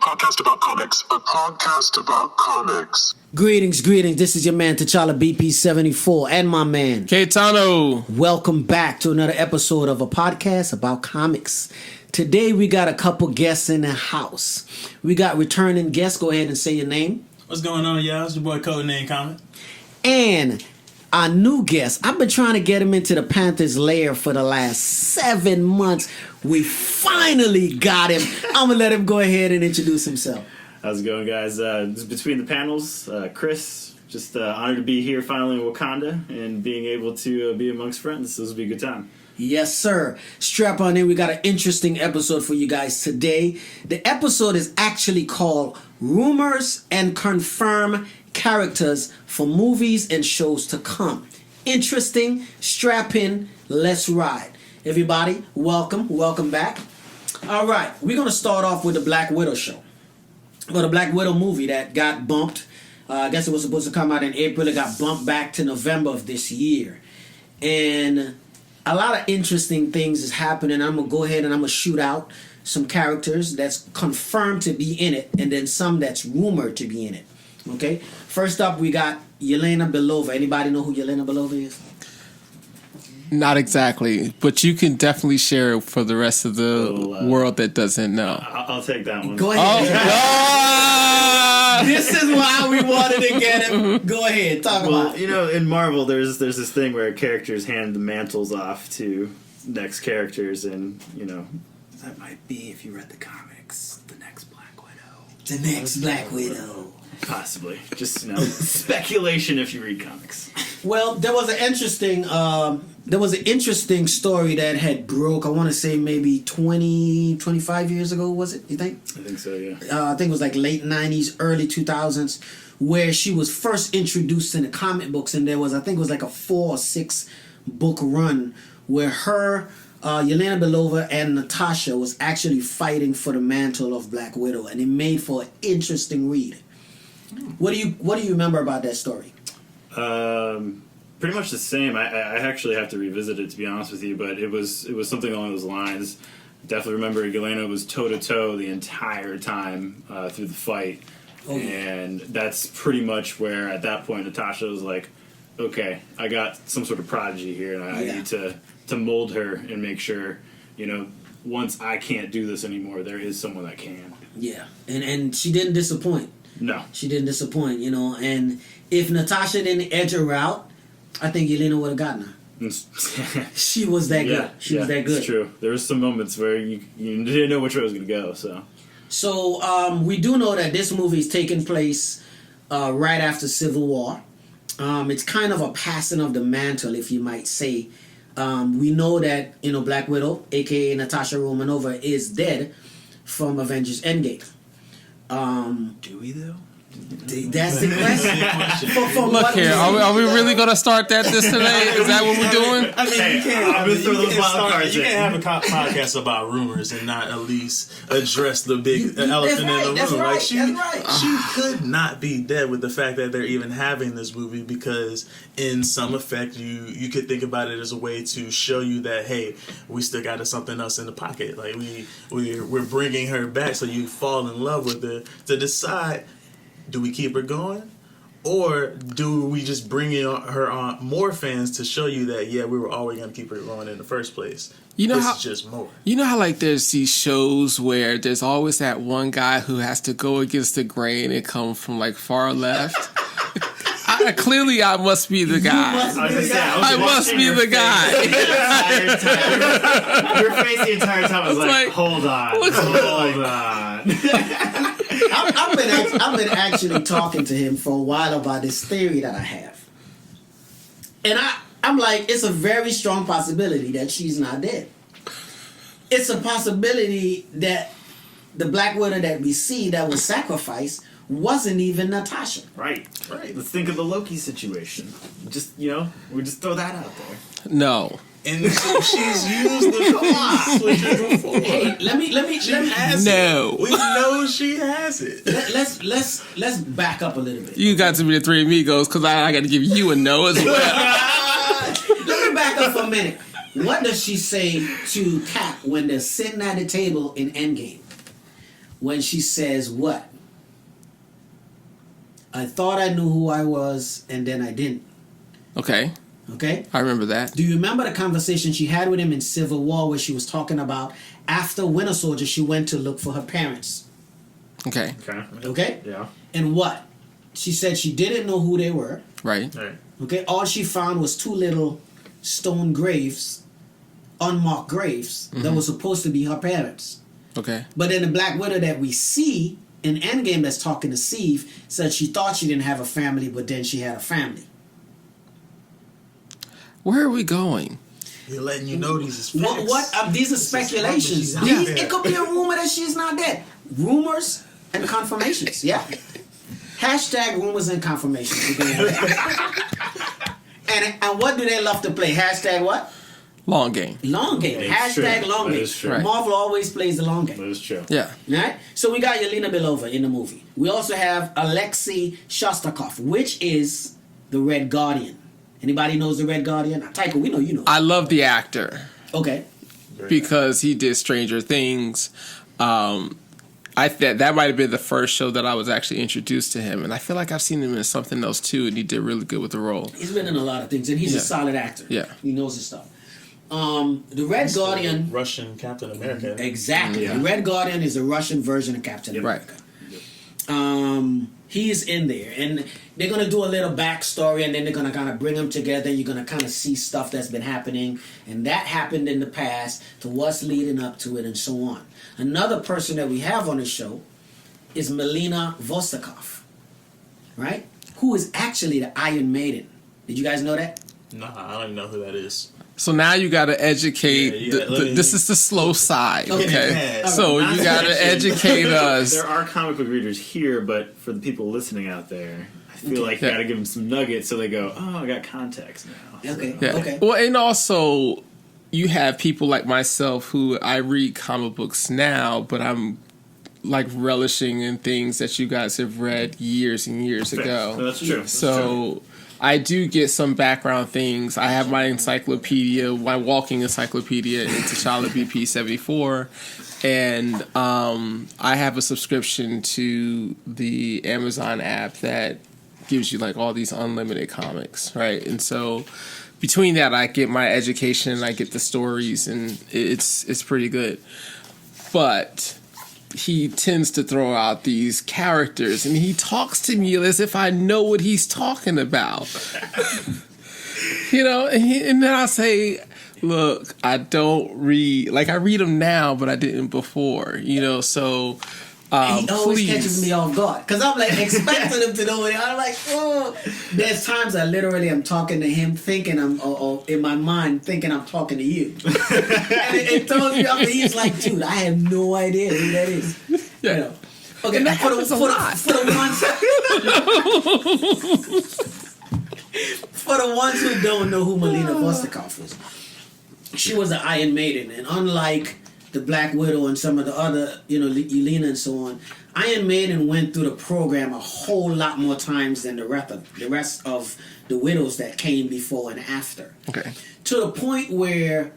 podcast about comics. A podcast about comics. Greetings. This is your man Tchallabpp74 and my man Keitanooo. Welcome back to another episode of a podcast about comics. Today we got a couple guests in the house. We got returning guests. Go ahead and say your name. What's going on, y'all? It's your boy Codename Comic. And our new guest. I've been trying to get him into the Panthers lair for the last 7 months. We finally got him. I'm going to let him go ahead and introduce himself. How's it going, guys? This is Between the Panels. Chris, just honored to be here finally in Wakanda and being able to be amongst friends. This will be a good time. Yes, sir. Strap on in. We got an interesting episode for you guys today. The episode is actually called Rumors and Confirmed Characters for Movies and Shows to Come. Interesting. Strap in. Let's ride. Everybody, welcome back. All right, we're going to start off with the Black Widow show. Well, the Black Widow movie that got bumped. I guess it was supposed to come out in April. It got bumped back to November of this year. And a lot of interesting things is happening. I'm going to go ahead and I'm going to shoot out some characters that's confirmed to be in it and then some that's rumored to be in it. Okay? First up, we got Yelena Belova. Anybody know who Yelena Belova is? Not exactly, but you can definitely share it for the rest of the world that doesn't know. I'll take that one. Go ahead. This is why we wanted to get him. Go ahead, talk about it. You know, in Marvel, there's this thing where characters hand the mantles off to next characters, and, you know, That might be, if you read the comics, the next Black Widow. The next Black Widow. possibly. Just, you know, speculation if you read comics. Well, there was an interesting story that had broke, I want to say maybe 25 years ago, was it, you think? I think so, yeah. I think it was like late 90s, early 2000s, where she was first introduced in the comic books, and there was, I think it was like a 4 or 6 book run where her, Yelena Belova and Natasha was actually fighting for the mantle of Black Widow, and it made for an interesting read. What do you remember about that story? Pretty much the same. I actually have to revisit it, to be honest with you, but it was something along those lines. Definitely remember Yelena was toe-to-toe the entire time through the fight. Oh, yeah. And that's pretty much where, at that point, Natasha was like, okay, I got some sort of prodigy here, and I need to mold her and make sure, you know, once I can't do this anymore, there is someone that can. Yeah. And she didn't disappoint. No. She didn't disappoint, you know, and if Natasha didn't edge her out, I think Yelena would have gotten her. She was that good. She was that good. It's true. There was some moments where you didn't know which way it was going to go, So we do know that this movie is taking place right after Civil War. It's kind of a passing of the mantle, if you might say. We know that, you know, Black Widow, a.k.a. Natasha Romanoff, is dead from Avengers Endgame. Do we, though? That's the question. Look here, are we really going to start this today? Is that what we're doing? I mean, you can't have a podcast about rumors and not at least address the big elephant in the room. Right, she could not be dead with the fact that they're even having this movie, because in some effect you could think about it as a way to show you that, hey, we still got something else in the pocket. Like we're bringing her back, so you fall in love with her to decide, do we keep her going, or do we just bring her on more fans to show you that, yeah, we were always going to keep her going in the first place? You know, this is just more. You know how, like, there's these shows where there's always that one guy who has to go against the grain and come from, like, far left? Clearly, I must be the guy. I must be the guy. Your face the entire time was like, hold on. I've been actually talking to him for a while about this theory that I have. And I'm like, it's a very strong possibility that she's not dead. It's a possibility that the Black Widow that we see that was sacrificed wasn't even Natasha. Right. Let's think of the Loki situation. Just, you know, we just throw that out there. No. And so she's used the switcher before. Hey, let me. No. We know she has it. Let's back up a little bit. You got to be the Three Amigos, because I got to give you a no as well. Let me back up for a minute. What does she say to Cap when they're sitting at the table in Endgame? when she says what? I thought I knew who I was, and then I didn't. Okay. Okay? I remember that. Do you remember the conversation she had with him in Civil War where she was talking about after Winter Soldier, she went to look for her parents? Okay. Okay? Yeah. And what? She said she didn't know who they were. Right. Okay? All she found was 2 little stone graves, unmarked graves, that were supposed to be her parents. Okay. But then the Black Widow that we see in Endgame that's talking to Steve said she thought she didn't have a family, but then she had a family. Where are we going? You're letting you know these is facts. What these are speculations. It could be a rumor that she's not dead. Rumors and confirmations. Yeah. Hashtag rumors and confirmations. And what do they love to play? Hashtag what? Long game. Long game. It's Hashtag true. long That game. is true. Right. Marvel always plays the long game. That is true. Yeah. Right? So we got Yelena Belova in the movie. We also have Alexei Shostakov, which is the Red Guardian. Anybody knows the Red Guardian? Tycho, we know you know. I love the actor Okay. because he did Stranger Things. That might have been the first show that I was actually introduced to him, and I feel like I've seen him in something else too, and he did really good with the role. He's been in a lot of things, and he's a solid actor. Yeah. He knows his stuff. The Red Guardian... Russian Captain America. Exactly. Yeah. The Red Guardian is a Russian version of Captain America. He's in there, and they're gonna do a little backstory, and then they're gonna kind of bring them together. You're gonna kind of see stuff that's been happening, and that happened in the past to what's leading up to it, and so on. Another person that we have on the show is Melina Vostokov, right? Who is actually the Iron Maiden. Did you guys know that? Nah, I don't even know who that is. So now you got to educate. Yeah, This is the slow side, okay? Yeah. So you got to educate us. There are comic book readers here, but for the people listening out there, I feel like you Yeah. got to give them some nuggets so they go, "Oh, I got context now." Okay. Yeah. Okay. Well, and also you have people like myself who I read comic books now, but I'm like relishing in things that you guys have read years and years ago. That's true. That's So true. I do get some background things. I have my encyclopedia, my walking encyclopedia in Tchallabp Ep.15, and I have a subscription to the Amazon app that gives you like all these unlimited comics, right? And so between that, I get my education and I get the stories, and it's pretty good. But he tends to throw out these characters, and he talks to me as if I know what he's talking about. And then I say, look, I don't read, like I read them now, but I didn't before, so He always please. catches me off guard because I'm like expecting him to know it. I'm like, oh. There's times I literally am talking to him, thinking or in my mind thinking I'm talking to you, and it throws me off. And he's like, dude, I have no idea who that is. Yeah. Okay, And that for happens a lot. for the ones who don't know who Melina Vostokov is, she was an Iron Maiden, and unlike the Black Widow and some of the other, Yelena and so on, Iron Maiden went through the program a whole lot more times than the rest of the widows that came before and after. Okay. To the point where...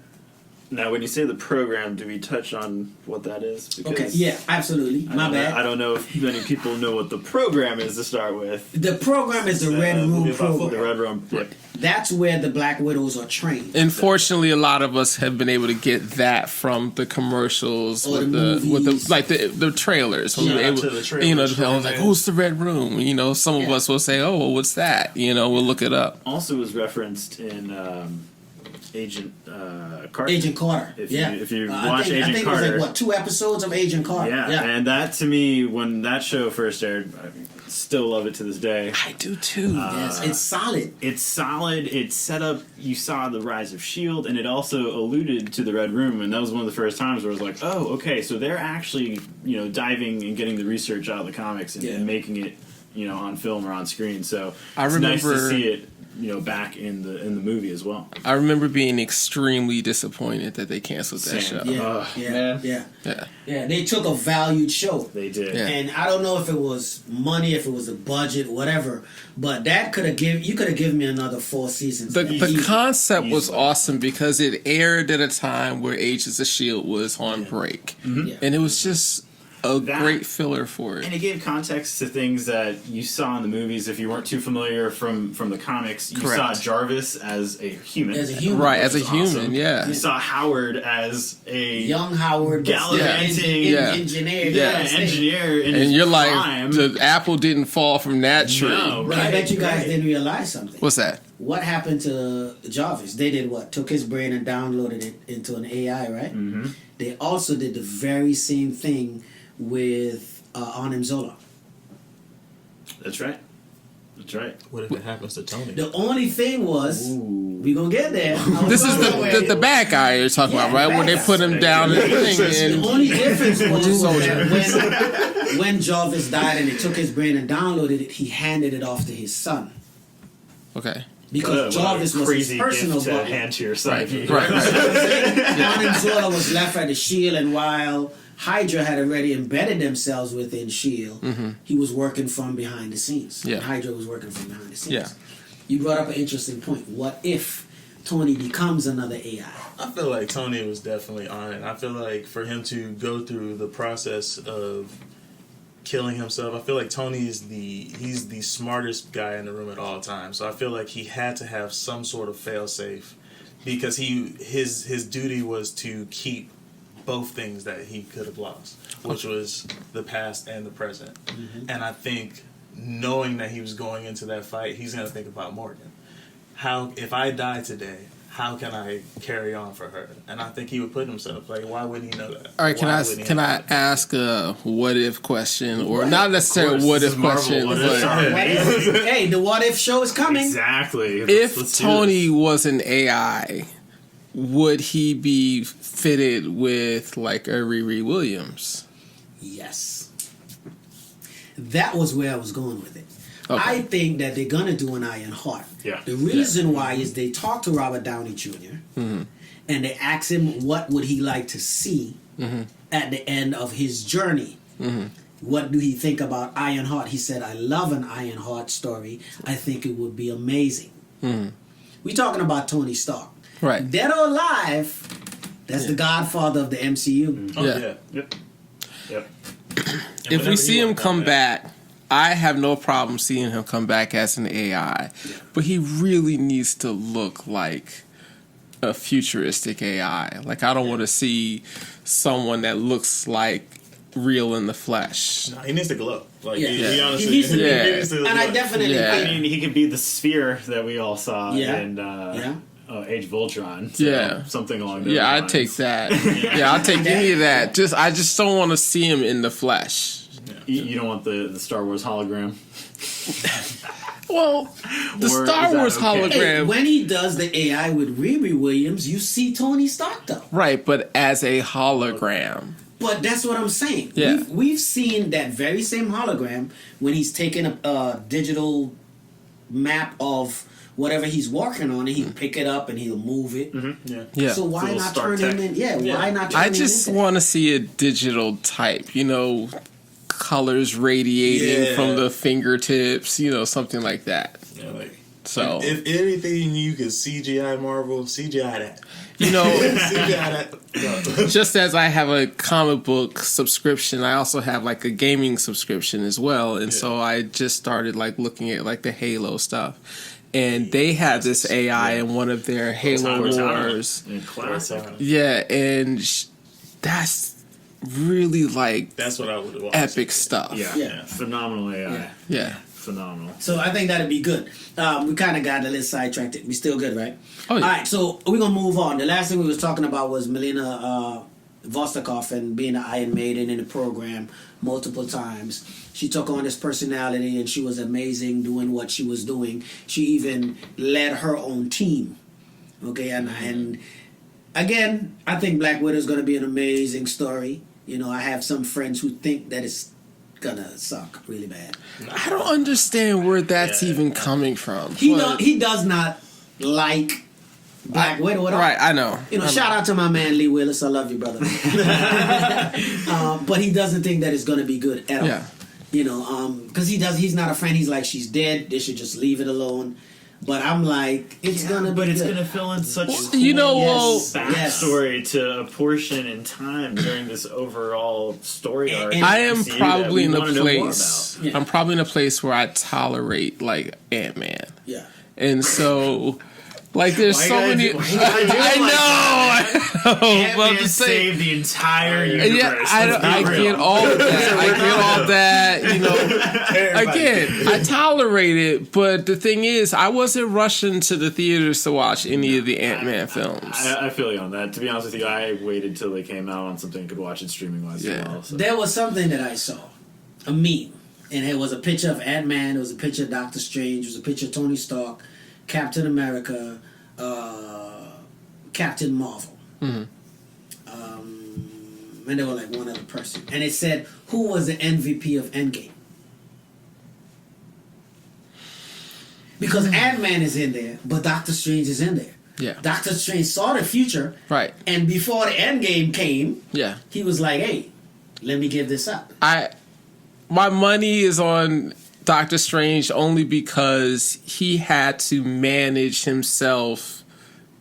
Now, when you say the program, do we touch on what that is? Because Okay, yeah, absolutely. My bad. I don't know if many people know what the program is to start with. The program is the Red Room The program. Red Room. Yep. That's where the Black Widows are trained. Unfortunately, a lot of us have been able to get that from the commercials Or with the movies. the trailers. Shout out to the trailers, I was like, "Who's the Red Room?" Some of us will say, "Oh, well, what's that?" We'll look it up. Also was referenced in Agent Carter. Agent Carter. If yeah. you I watch think Agent it Carter, was like 2 episodes of Agent Carter. yeah, and that to me, when that show first aired, I still love it to this day. I do too. Yes, it's solid. It's solid. It's set up. You saw the rise of S.H.I.E.L.D., and it also alluded to the Red Room, and that was one of the first times where I was like, oh, okay, so they're actually, diving and getting the research out of the comics and making it, on film or on screen. So it's nice to see it, back in the movie as well. I remember being extremely disappointed that they canceled that show. Yeah. They took a valued show. They did. Yeah. And I don't know if it was money, if it was a budget, whatever. But that could have given me another 4 seasons. The concept was Easily. awesome because it aired at a time where Agents of S.H.I.E.L.D. was on break. Yeah. And it was just great filler for it. And it gave context to things that you saw in the movies. If you weren't too familiar from the comics, you saw Jarvis as a human. Right, as a human, awesome. yeah. You saw Howard as a young Howard, gallivanting engineer. And you're like, the apple didn't fall from that tree. No, But I bet you guys didn't realize something. What's that? What happened to Jarvis? They did what? Took his brain and downloaded it into an AI, right? Mm-hmm. They also did the very same thing with Arnim Zola. That's right. That's right. What if it happens to Tony? The only thing was, we gonna get there. This is the bad guy you're talking about, right? Where they put him down in the thing. And the only difference was that when Jarvis died and they took his brain and downloaded it, he handed it off to his son. Okay. Because Jarvis was his personal gift to hand to your son. Right. Arnim Zola was left at the S.H.I.E.L.D. and while Hydra had already embedded themselves within S.H.I.E.L.D., he was working from behind the scenes. Yeah. And Hydra was working from behind the scenes. Yeah. You brought up an interesting point. What if Tony becomes another AI? I feel like Tony was definitely on it. I feel like for him to go through the process of killing himself, I feel like Tony's he's the smartest guy in the room at all times. So I feel like he had to have some sort of fail-safe because his duty was to keep both things that he could have lost, which was the past and the present. Mm-hmm. And I think knowing that he was going into that fight, he's going to think about Morgan. If I die today, how can I carry on for her? And I think he would put himself, like, why wouldn't he know that? All right, can I ask a what if question, or not necessarily what if question, but hey, the what if show is coming. Exactly. If Tony was an AI, would he be fitted with like a Riri Williams? Yes. That was where I was going with it. Okay. I think that they're gonna do an Ironheart. Yeah. The reason why is they talked to Robert Downey Jr. And they asked him what would he like to see at the end of his journey. What do he think about Ironheart? He said, "I love an Ironheart story. I think it would be amazing." We're talking about Tony Stark, right? Dead or alive. That's the godfather of the MCU. Oh, yeah. Yep. If we see him come back, I have no problem seeing him come back as an AI, but he really needs to look like a futuristic AI. Like, I don't want to see someone that looks like real in the flesh. No, he needs to glow. Like, he honestly, needs to he needs to and I definitely I mean, he could be the sphere that we all saw in Age of Ultron. So something along those lines. I'd take that. I'd take any of that. I just don't want to see him in the flesh. You don't want the Star Wars hologram? Well, the Star Wars hologram. Hey, when he does the AI with Riri Williams, you see Tony Stark though. Right, but as a hologram. But that's what I'm saying. Yeah. We've seen that very same hologram when he's taking a digital map of whatever he's working on, and he'll pick it up and he'll move it. Yeah. So why not turn him in? Why not turn him in? I just want to see a digital type, colors radiating from the fingertips, something like that. Yeah, like, so if anything you could CGI Marvel, CGI that. CGI that. Just as I have a comic book subscription, I also have like a gaming subscription as well, and so I just started like looking at like the Halo stuff, and they had this AI in one of their Halo Wars. Classic. Yeah, and that's really like that's what I would watch. Epic stuff. Yeah. Phenomenal AI. Yeah. Phenomenal. So I think that'd be good. We kind of got a little sidetracked. We still good, right? Oh, yeah. All right, so we're gonna move on. The last thing we was talking about was Melina Vostokov and being an Iron Maiden in the program multiple times. She took on this personality and she was amazing doing what she was doing. She even led her own team. Okay, and again, I think Black Widow is going to be an amazing story. I have some friends who think that it's gonna suck really bad. I don't understand where that's even coming from. He does not like Black Widow at all. Right, I know. Shout out to my man Lee Willis. I love you, brother. But he doesn't think that it's gonna be good at all. Because he's not a fan. He's like, she's dead. They should just leave it alone. But I'm like, it's gonna be but it's good. gonna fill in such backstory to a portion in time during this overall story arc. I am probably in a place. place. I'm probably in a place where I tolerate like Ant-Man. Yeah. And so, like, there's so many. I know. Ant-Man saved the entire universe. Yeah, I get all of that. I get all that. You know, again, I tolerate it, but the thing is, I wasn't rushing to the theaters to watch any of the Ant-Man films. I feel you on that. To be honest with you, I waited till they came out on something I could watch it streaming wise as well. So. There was something that I saw, a meme, and it was a picture of Ant-Man, it was a picture of Doctor Strange, it was a picture of Tony Stark, Captain America, Captain Marvel. Mm-hmm. And they were like one other person. And it said, who was the MVP of Endgame? Because Ant-Man is in there, but Doctor Strange is in there. Yeah. Doctor Strange saw the future. Right. And before the Endgame came, Yeah. he was like, hey, let me give this up. My money is on Doctor Strange only because he had to manage himself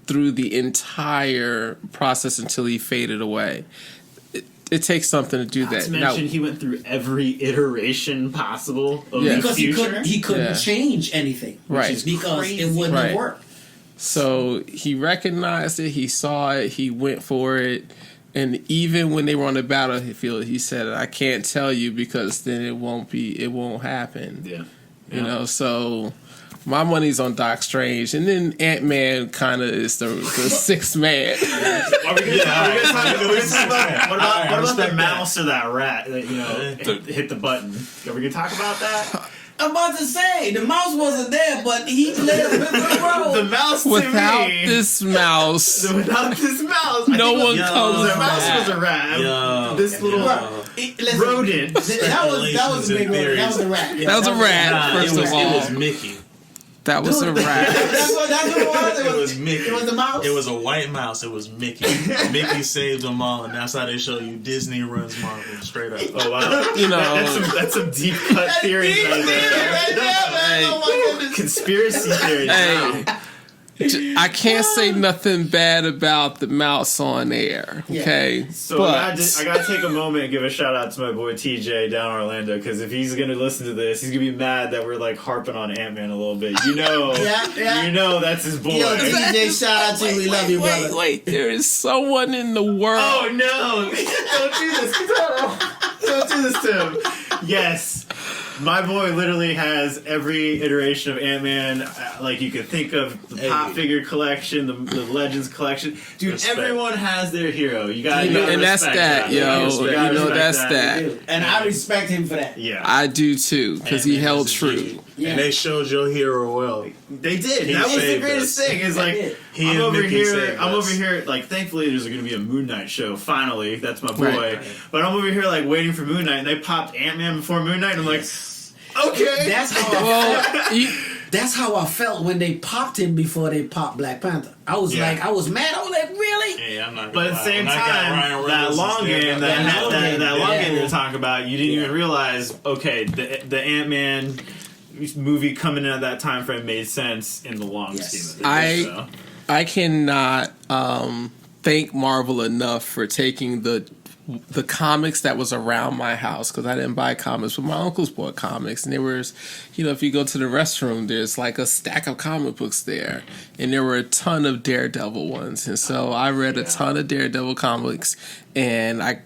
through the entire process until he faded away. It takes something to do that. Not to mention, he went through every iteration possible of the Because future. he couldn't change anything. Right. Because crazy. it wouldn't have worked. So he recognized it, he saw it, he went for it, and even when they were on the battlefield, he said, I can't tell you because then it won't happen. Yeah. You know, so my money's on Doc Strange, and then Ant-Man kind of is the sixth man. Are we gonna talk about what about the mouse or that rat that hit the button? Are we gonna talk about that? I'm about to say, the mouse wasn't there, but he played a big role. The mouse Without to me, this mouse, no one comes back. The mouse was a rat. This little rodent. That was a big role. That was a rat. That was a rat, first of all. It was Mickey. That was a rat. That's what it was. It was Mickey. It was the mouse. It was a white mouse. It was Mickey. Mickey saved them all, and that's how they show you Disney runs Marvel. Straight up. Oh wow! You know, that's some deep cut theories right there. Oh my goodness. Conspiracy theories. Hey, I can't say nothing bad about the mouse on air, okay? So I gotta take a moment and give a shout out to my boy TJ down in Orlando, because if he's gonna listen to this, he's gonna be mad that we're like harping on Ant-Man a little bit. You know, you know that's his boy. Yo, TJ, shout out to you. We love you, brother. Wait, there is someone in the world. Oh no! Don't do this, don't do this to him. Yes. My boy literally has every iteration of Ant-Man, like you could think of, the pop figure collection, the Legends collection. Dude, respect. Everyone has their hero. You gotta and that's respect that, yo. You know, that's that. And I respect him for that. Yeah. I do too, because he held true. Yeah. And they showed your hero well. They did. That was the greatest thing. Is like I'm over here. Like, thankfully, there's going to be a Moon Knight show. Finally, that's my boy. Right. But I'm over here like waiting for Moon Knight, and they popped Ant-Man before Moon Knight. And I'm like, okay. That's how I felt when they popped him before they popped Black Panther. I was like, I was mad. I was like, really? Yeah, I'm not. But at the same time, that long game, that long game you're talking about, you didn't even realize. Okay, the Ant-Man movie coming in at that time frame made sense in the long scheme of things. I cannot thank Marvel enough for taking the comics that was around my house, because I didn't buy comics, but my uncles bought comics, and there was, if you go to the restroom, there's like a stack of comic books there, and there were a ton of Daredevil ones, and so I read a ton of Daredevil comics, and I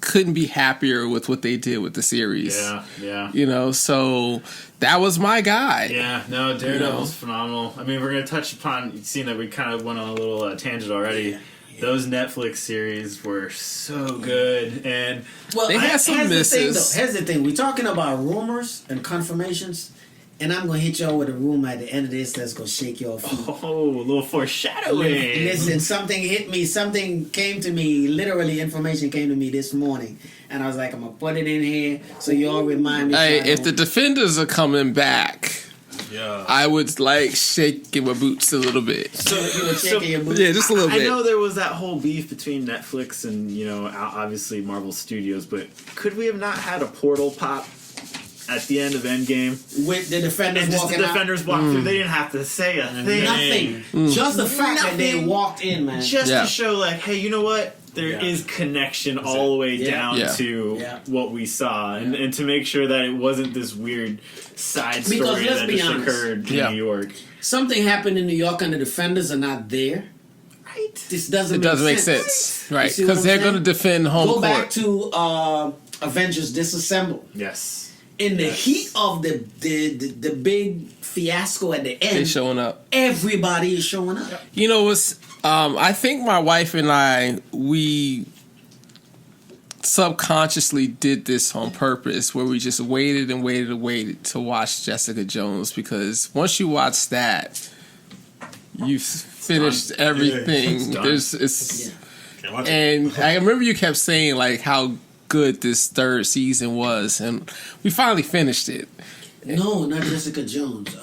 couldn't be happier with what they did with the series. Yeah. So that was my guy. Yeah, no, Daredevil's phenomenal. I mean, we're going to touch upon, seeing that we kind of went on a little tangent already. Yeah. Those Netflix series were so good, and they had some misses. Here's the thing: we're talking about rumors and confirmations, and I'm gonna hit y'all with a rumor at the end of this that's gonna shake your feet. Oh, a little foreshadowing. Listen, something hit me. Something came to me. Literally, information came to me this morning, and I was like, I'm gonna put it in here so y'all remind me. Hey, if the Defenders are coming back. Yeah. I would shake my boots a little bit. So you were shaking your boots? Yeah, just a little bit. I know there was that whole beef between Netflix and, obviously Marvel Studios, but could we have not had a Portal pop? at the end of Endgame. With the defenders And just walking the defenders walked through. They didn't have to say a thing. Nothing. Just the fact that they Nothing. walked in, man. Just to show, like, hey, you know what? There is connection all the way down to what we saw. And to make sure that it wasn't this weird side story that just occurred in New York. Something happened in New York and the defenders are not there. Right. This doesn't make sense. Right. Because they're going to defend home court. Go back to Avengers Disassemble. Yes. In the heat of the big fiasco at the end, they're showing up. Everybody is showing up. You know what's? I think my wife and we subconsciously did this on purpose, where we just waited and waited and waited to watch Jessica Jones, because once you watch that, you've finished everything. And I remember you kept saying like how good this third season was, and we finally finished it. No, not Jessica Jones.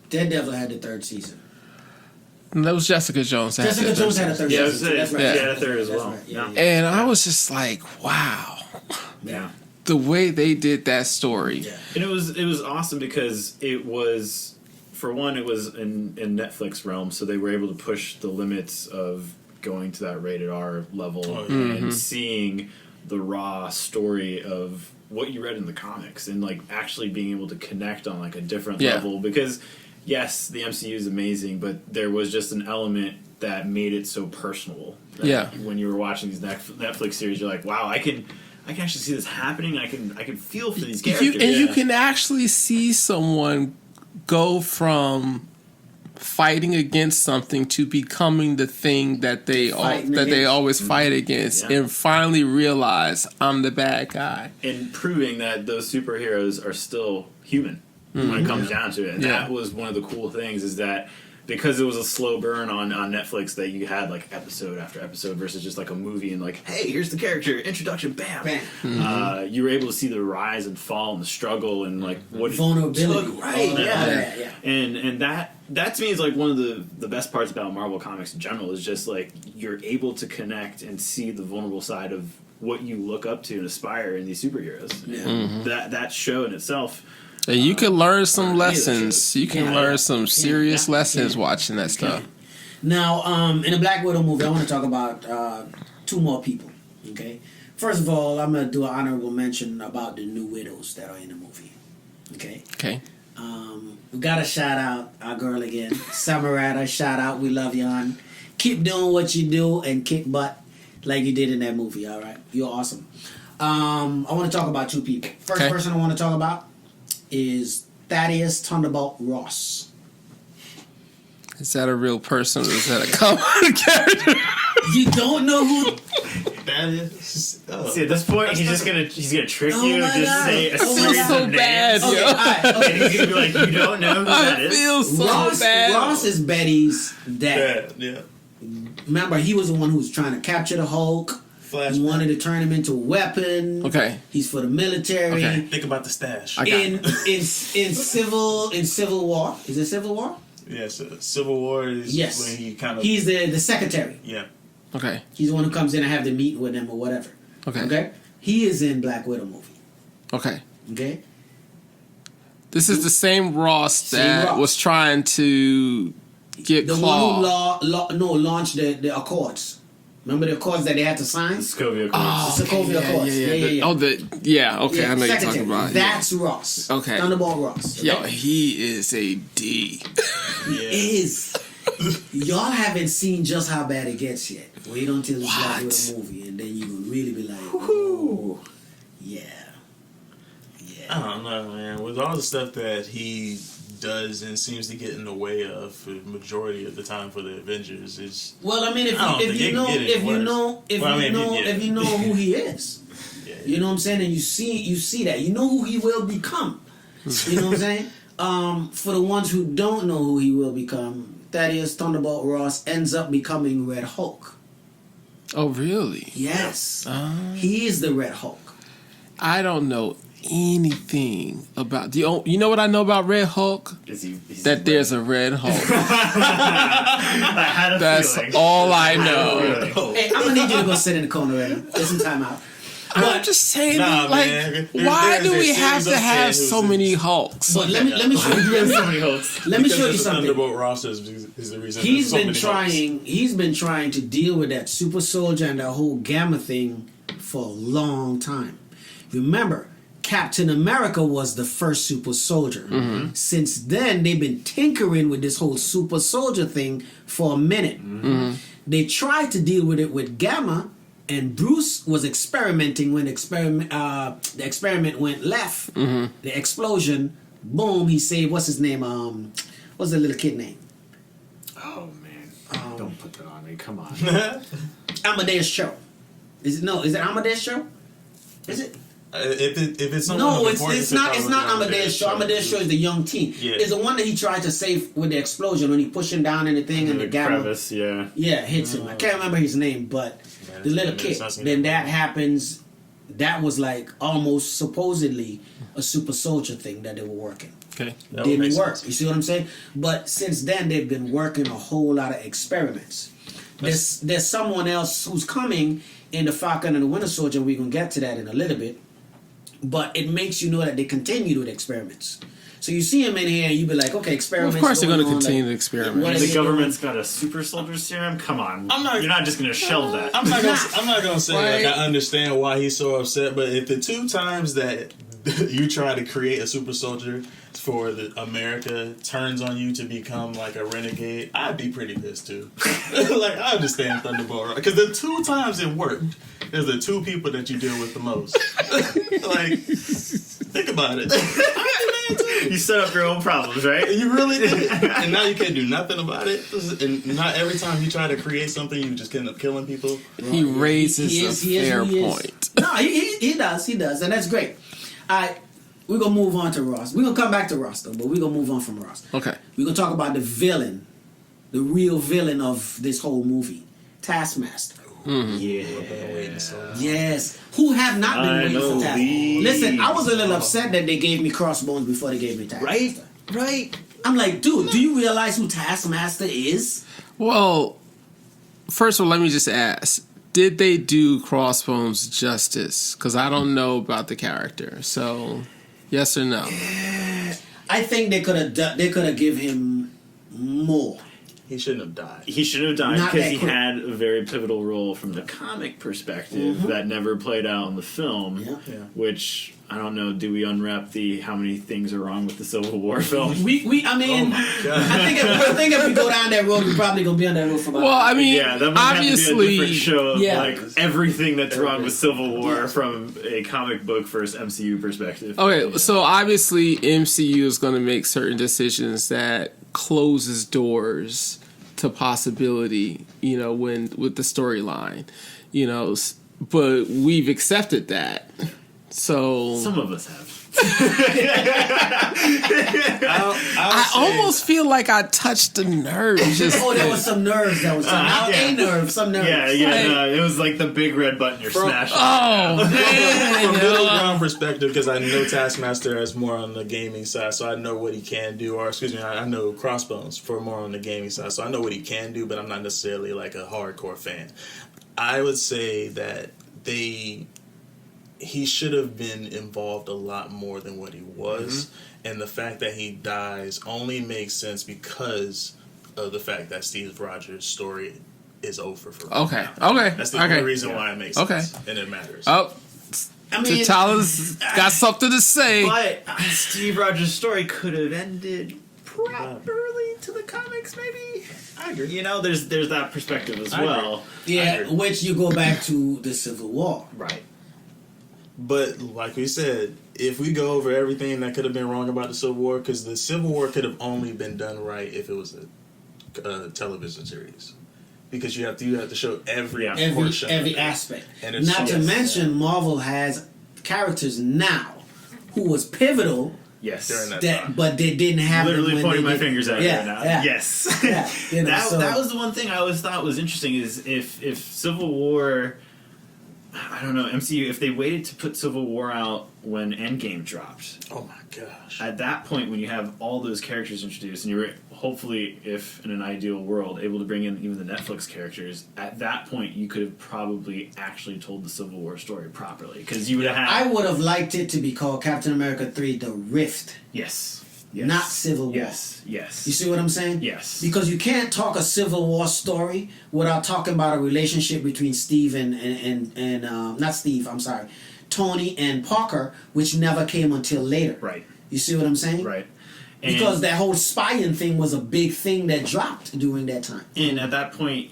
Daredevil had the third season. That was Jessica Jones. Jessica Jones had a third season. That's right. Yeah, she had a third as well. Right. And I was just like, wow. Yeah. The way they did that story. Yeah. And it was awesome because it was, for one, it was in Netflix realm, so they were able to push the limits of going to that rated R level and seeing the raw story of what you read in the comics, and like actually being able to connect on like a different level, because yes, the MCU is amazing, but there was just an element that made it so personable. When you were watching these Netflix series, you're like, wow, I can actually see this happening. I can feel for these characters. You can actually see someone go from fighting against something to becoming the thing that they always fight against, and finally realize I'm the bad guy, and proving that those superheroes are still human when it comes down to it. And that was one of the cool things, is that because it was a slow burn on Netflix, that you had like episode after episode versus just like a movie and like, hey, here's the character introduction, bam. You were able to see the rise and fall and the struggle and like what vulnerability, and that to me is like one of the best parts about Marvel Comics in general, is just like you're able to connect and see the vulnerable side of what you look up to and aspire in these superheroes. That show in itself. And you can learn some lessons. You can learn some serious lessons watching that stuff. Now, in the Black Widow movie, I want to talk about two more people. Okay, first of all, I'm going to do an honorable mention about the new widows that are in the movie. Okay. We got to shout out our girl again, Samarada. Shout out, we love you, hon. Keep doing what you do and kick butt like you did in that movie. All right, you're awesome. I want to talk about two people. First person I want to talk about is Thaddeus Thunderbolt Ross. Is that a real person, or is that a comic character? You don't know who that is. See, at this point, he's gonna trick you and just say a I feel series so of bad, names. yo. And he's gonna be like, you don't know who that is? I feel so bad. Ross is Betty's dad. Yeah. Remember, he was the one who was trying to capture the Hulk. He wanted to turn him into a weapon. Okay. He's for the military. Okay. Think about the stash. In Civil War. Is it Civil War? Yes, Civil War is when he kind of... He's the secretary. Yeah. Okay. He's the one who comes in and have the meeting with them or whatever. Okay. He is in Black Widow movie. Okay. This is the same Ross that was trying to get the Claw. one who launched the Accords. Remember the Accords that they had to sign? The Sokovia Accords. The Sokovia Accords. Yeah. Okay, I know you're talking about. That's Ross. Okay. Thunderbolt Ross. Okay? Yo, he is a D. He is. Y'all haven't seen just how bad it gets yet. Wait until this Black Widow movie, and then you will really be like, oh, yeah. I don't know, man. With all the stuff that he does and seems to get in the way of for the majority of the time for the Avengers, is well, I mean, if you know who he is, you know what I'm saying, and you see that, you know who he will become. You know what I'm saying? For the ones who don't know who he will become, Thaddeus Thunderbolt Ross ends up becoming Red Hulk. Oh, really? Yes. He is the Red Hulk. I don't know anything about you know what I know about Red Hulk? That there's a Red Hulk. That's all I know. Hey, I'm gonna need you to go sit in the corner right now. Get some time out. I'm just saying, Nah, like, man. why do we have to have Series so of many Hulks? But let me show you. so many Hulks. Let me show you the something. Thunderbolt roster is the reason. He's there's so been many trying. He's been trying to deal with that super soldier and that whole gamma thing for a long time. Remember, Captain America was the first super soldier. Since then, they've been tinkering with this whole super soldier thing for a minute. They tried to deal with it with Gamma, and Bruce was experimenting when the experiment went left. The explosion, boom, he saved, what's his name? What's the little kid name? Oh man, don't put that on me. Come on. Amadeus Cho. Is it Amadeus Cho? Is it? If it's someone No, of it's importance, not. It's probably not Amadeus Cho. Amadeus Cho is the young teen. Yeah. It's the one that he tried to save with the explosion when he pushed him down in the thing and the gamma. crevice, yeah. Yeah, hits him. I can't remember his name, but the little kid. Then that happens. That was like almost supposedly a super soldier thing that they were working. Okay. That would Didn't make work. sense. You see what I'm saying? But since then, they've been working a whole lot of experiments. There's someone else who's coming in the Falcon and the Winter Soldier. We're gonna get to that in a little bit. But it makes you know that they continue with experiments. So you see him in here, and you be like, okay, experiments. Of course, they're going to on, continue like, the experiment. what are The they government's got a super soldier serum? Come on. You're not just going to shelve that. I'm not gonna say Right. like I understand why he's so upset, but if the two times that you try to create a super soldier for America turns on you to become like a renegade, I'd be pretty pissed too. Like I understand Thunderbolt, because the two times it worked. There's the two people that you deal with the most. Like, think about it. I do that too. You set up your own problems, right? You really did. And now you can't do nothing about it. And not every time you try to create something, you just end up killing people. He raises a fair point. No, he does, and that's great. We're gonna move on to Ross. We're gonna come back to Ross though, but we're gonna move on from Ross. Okay. We're gonna talk about the villain, the real villain of this whole movie, Taskmaster. Yes, who have not been waiting for Taskmaster. Listen, I was a little upset that they gave me Crossbones before they gave me Taskmaster. Right. I'm like, dude, do you realize who Taskmaster is? Well, first of all, let me just ask. Did they do Crossbones justice? Because I don't know about the character. So, yes or no? I think they could have give him more. He shouldn't have died. He should have died Not because that he quick. had a very pivotal role from the comic perspective that never played out in the film. Yeah. Which I don't know. Do we unwrap the how many things are wrong with the Civil War film? I mean, I think if we go down that road, we're probably gonna be on that road for about. Well, I mean, Yeah, that might obviously, have to be a different show of Yeah. like everything that's wrong with Civil War from a comic book versus MCU perspective. okay, so obviously MCU is going to make certain decisions that closes doors to possibility, when with the storyline, but we've accepted that. So Some of us have. I almost feel like I touched a nerve. Just there was some nerves that was not yeah. a nerve, some nerves. No, it was like the big red button you're smashing. oh From man, middle ground perspective, because I know Taskmaster is more on the gaming side, so I know what he can do. Or excuse me, I know Crossbones for more on the gaming side, so I know what he can do, but I'm not necessarily like a hardcore fan. I would say that he should have been involved a lot more than what he was, and the fact that he dies only makes sense because of the fact that Steve Rogers' story is over for him. Okay. That's the only reason why it makes sense, and it matters. Oh, I mean, T'Challa's got something to say. But Steve Rogers' story could have ended properly to the comics, maybe. I agree. There's that perspective as well. yeah, which you go back to the Civil War. Right. But like we said, if we go over everything that could have been wrong about the Civil War, because the Civil War could have only been done right if it was a television series, because you have to show every portion, Every aspect. And it's Not to mention, Marvel has characters now who was pivotal. Yes. during that time. But they didn't have them Literally when pointing they my did- fingers at yeah, right now. Yeah. Yes. Yeah, that so- was the one thing I always thought was interesting is if Civil War, I don't know, MCU, if they waited to put Civil War out when Endgame dropped, Oh my gosh. at that point when you have all those characters introduced and you're hopefully, if in an ideal world, able to bring in even the Netflix characters, at that point you could have probably actually told the Civil War story properly, because you would have had... I would have liked it to be called Captain America 3 The Rift. Yes. Not Civil War. Yes. You see what I'm saying? Yes. Because you can't talk a Civil War story without talking about a relationship between Steve and not Steve, I'm sorry, Tony and Parker, which never came until later. Right. You see what I'm saying? Right. Because that whole spying thing was a big thing that dropped during that time. And at that point,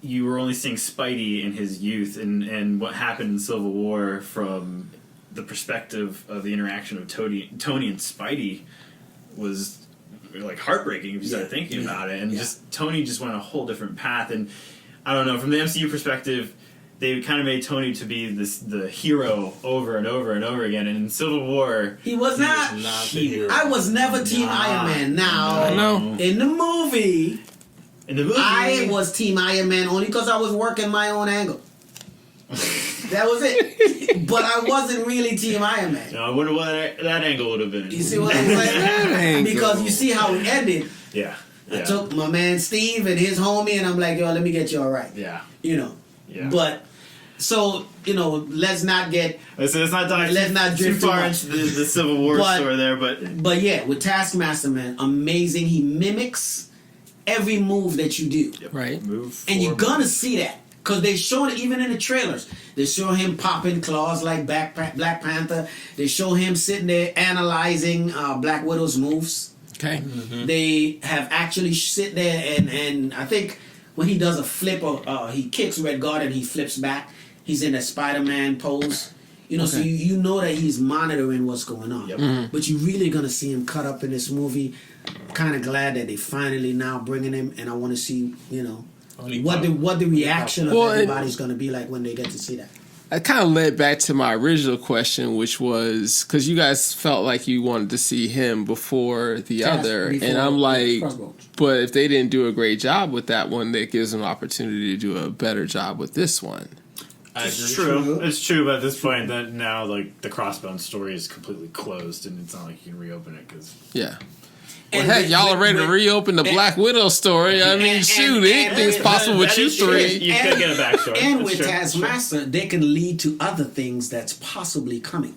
you were only seeing Spidey in his youth, and what happened in Civil War from the perspective of the interaction of Tony and Spidey was like heartbreaking if you started thinking about it. And just Tony just went a whole different path. And I don't know, from the MCU perspective, they kind of made Tony to be the hero over and over and over again. And in Civil War, He was not. the hero. I was never Team Iron Man. Now, I know. in the movie, in the movie, I was Team Iron Man only because I was working my own angle. That was it. But I wasn't really Team Iron Man. I wonder what that angle would have been. You see what I'm saying? Because you see how it ended. Yeah. I took my man Steve and his homie, and I'm like, yo, let me get you all right. Yeah. You know. Yeah. But, so, you know, let's not get... Let's not dive Let's not too drift too far much. into the Civil War story there, but... But yeah, with Taskmaster, man, amazing. He mimics every move that you do. Right. Move And you're forward. gonna see that. Because they show it even in the trailers. They show him popping claws like Black Panther. They show him sitting there analyzing Black Widow's moves. Okay. They have actually sit there and I think when he does a flip or he kicks Red Guard and he flips back, he's in a Spider-Man pose. You know, so you know that he's monitoring what's going on. Yep. But you're really gonna see him cut up in this movie. Kind of glad that they finally now bringing him, and I want to see, you know, what the reaction of everybody's going to be like when they get to see that. That kind of led back to my original question, which was because you guys felt like you wanted to see him before the other, and I'm like, but if they didn't do a great job with that one, that gives them an opportunity to do a better job with this one. It's true. It's true, but at this point, that now like the Crossbones story is completely closed, and it's not like you can reopen it because Yeah. Well, heck, y'all are ready to reopen the Black Widow story. I mean, shoot, anything's possible with you three. You could get a backstory. And with Taskmaster, they can lead to other things that's possibly coming.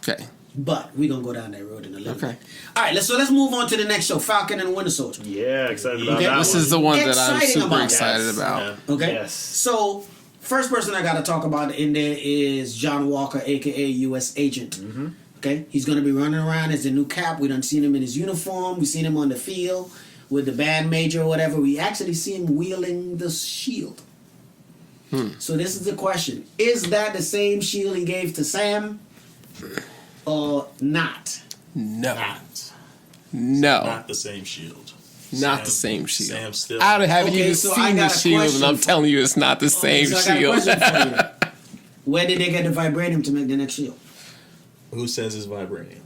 Okay. But we're going to go down that road in a little Okay. bit. All right, let's move on to the next show, Falcon and the Winter Soldier. Yeah, excited about Okay. that This one. is the one that I'm Exciting super about excited Yes. about. Yeah. Okay? Yes. So, first person I got to talk about in there is John Walker, a.k.a. U.S. Agent. Mm-hmm. Okay? He's going to be running around as the new Cap. We done seen him in his uniform. We seen him on the field with the band major or whatever. We actually see him wielding the shield. So this is the question. Is that the same shield he gave to Sam or not? No. Not No. the same shield. Not the same shield. Sam still. I haven't Okay, even so I seen the got a shield, and question I'm for- telling you it's not the same So I got a shield. question for you. Where did they get the vibranium to make the next shield? Who says it's vibranium?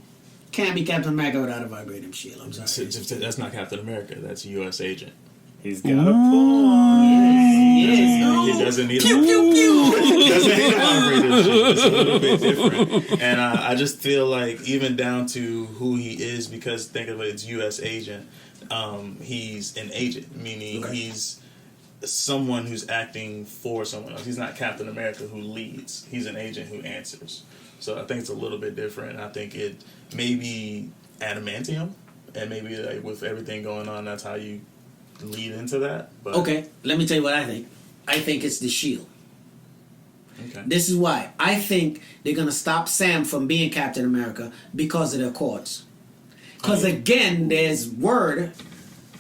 Can't be Captain America without a vibranium shield. I'm sorry. That's not Captain America. That's a U.S. agent. He's got a point. Yes. He doesn't need Pew, pew, pew. He doesn't need a vibrator shield. It's a little bit different. And I just feel like even down to who he is, because think of it, it's U.S. agent. He's an agent, meaning he's someone who's acting for someone else. He's not Captain America who leads. He's an agent who answers. So I think it's a little bit different. I think it may be adamantium, and maybe like with everything going on, that's how you lead into that. But Okay, let me tell you what I think. I think it's the shield. okay. This is why. I think they're going to stop Sam from being Captain America because of the Accords. Because again, there's word,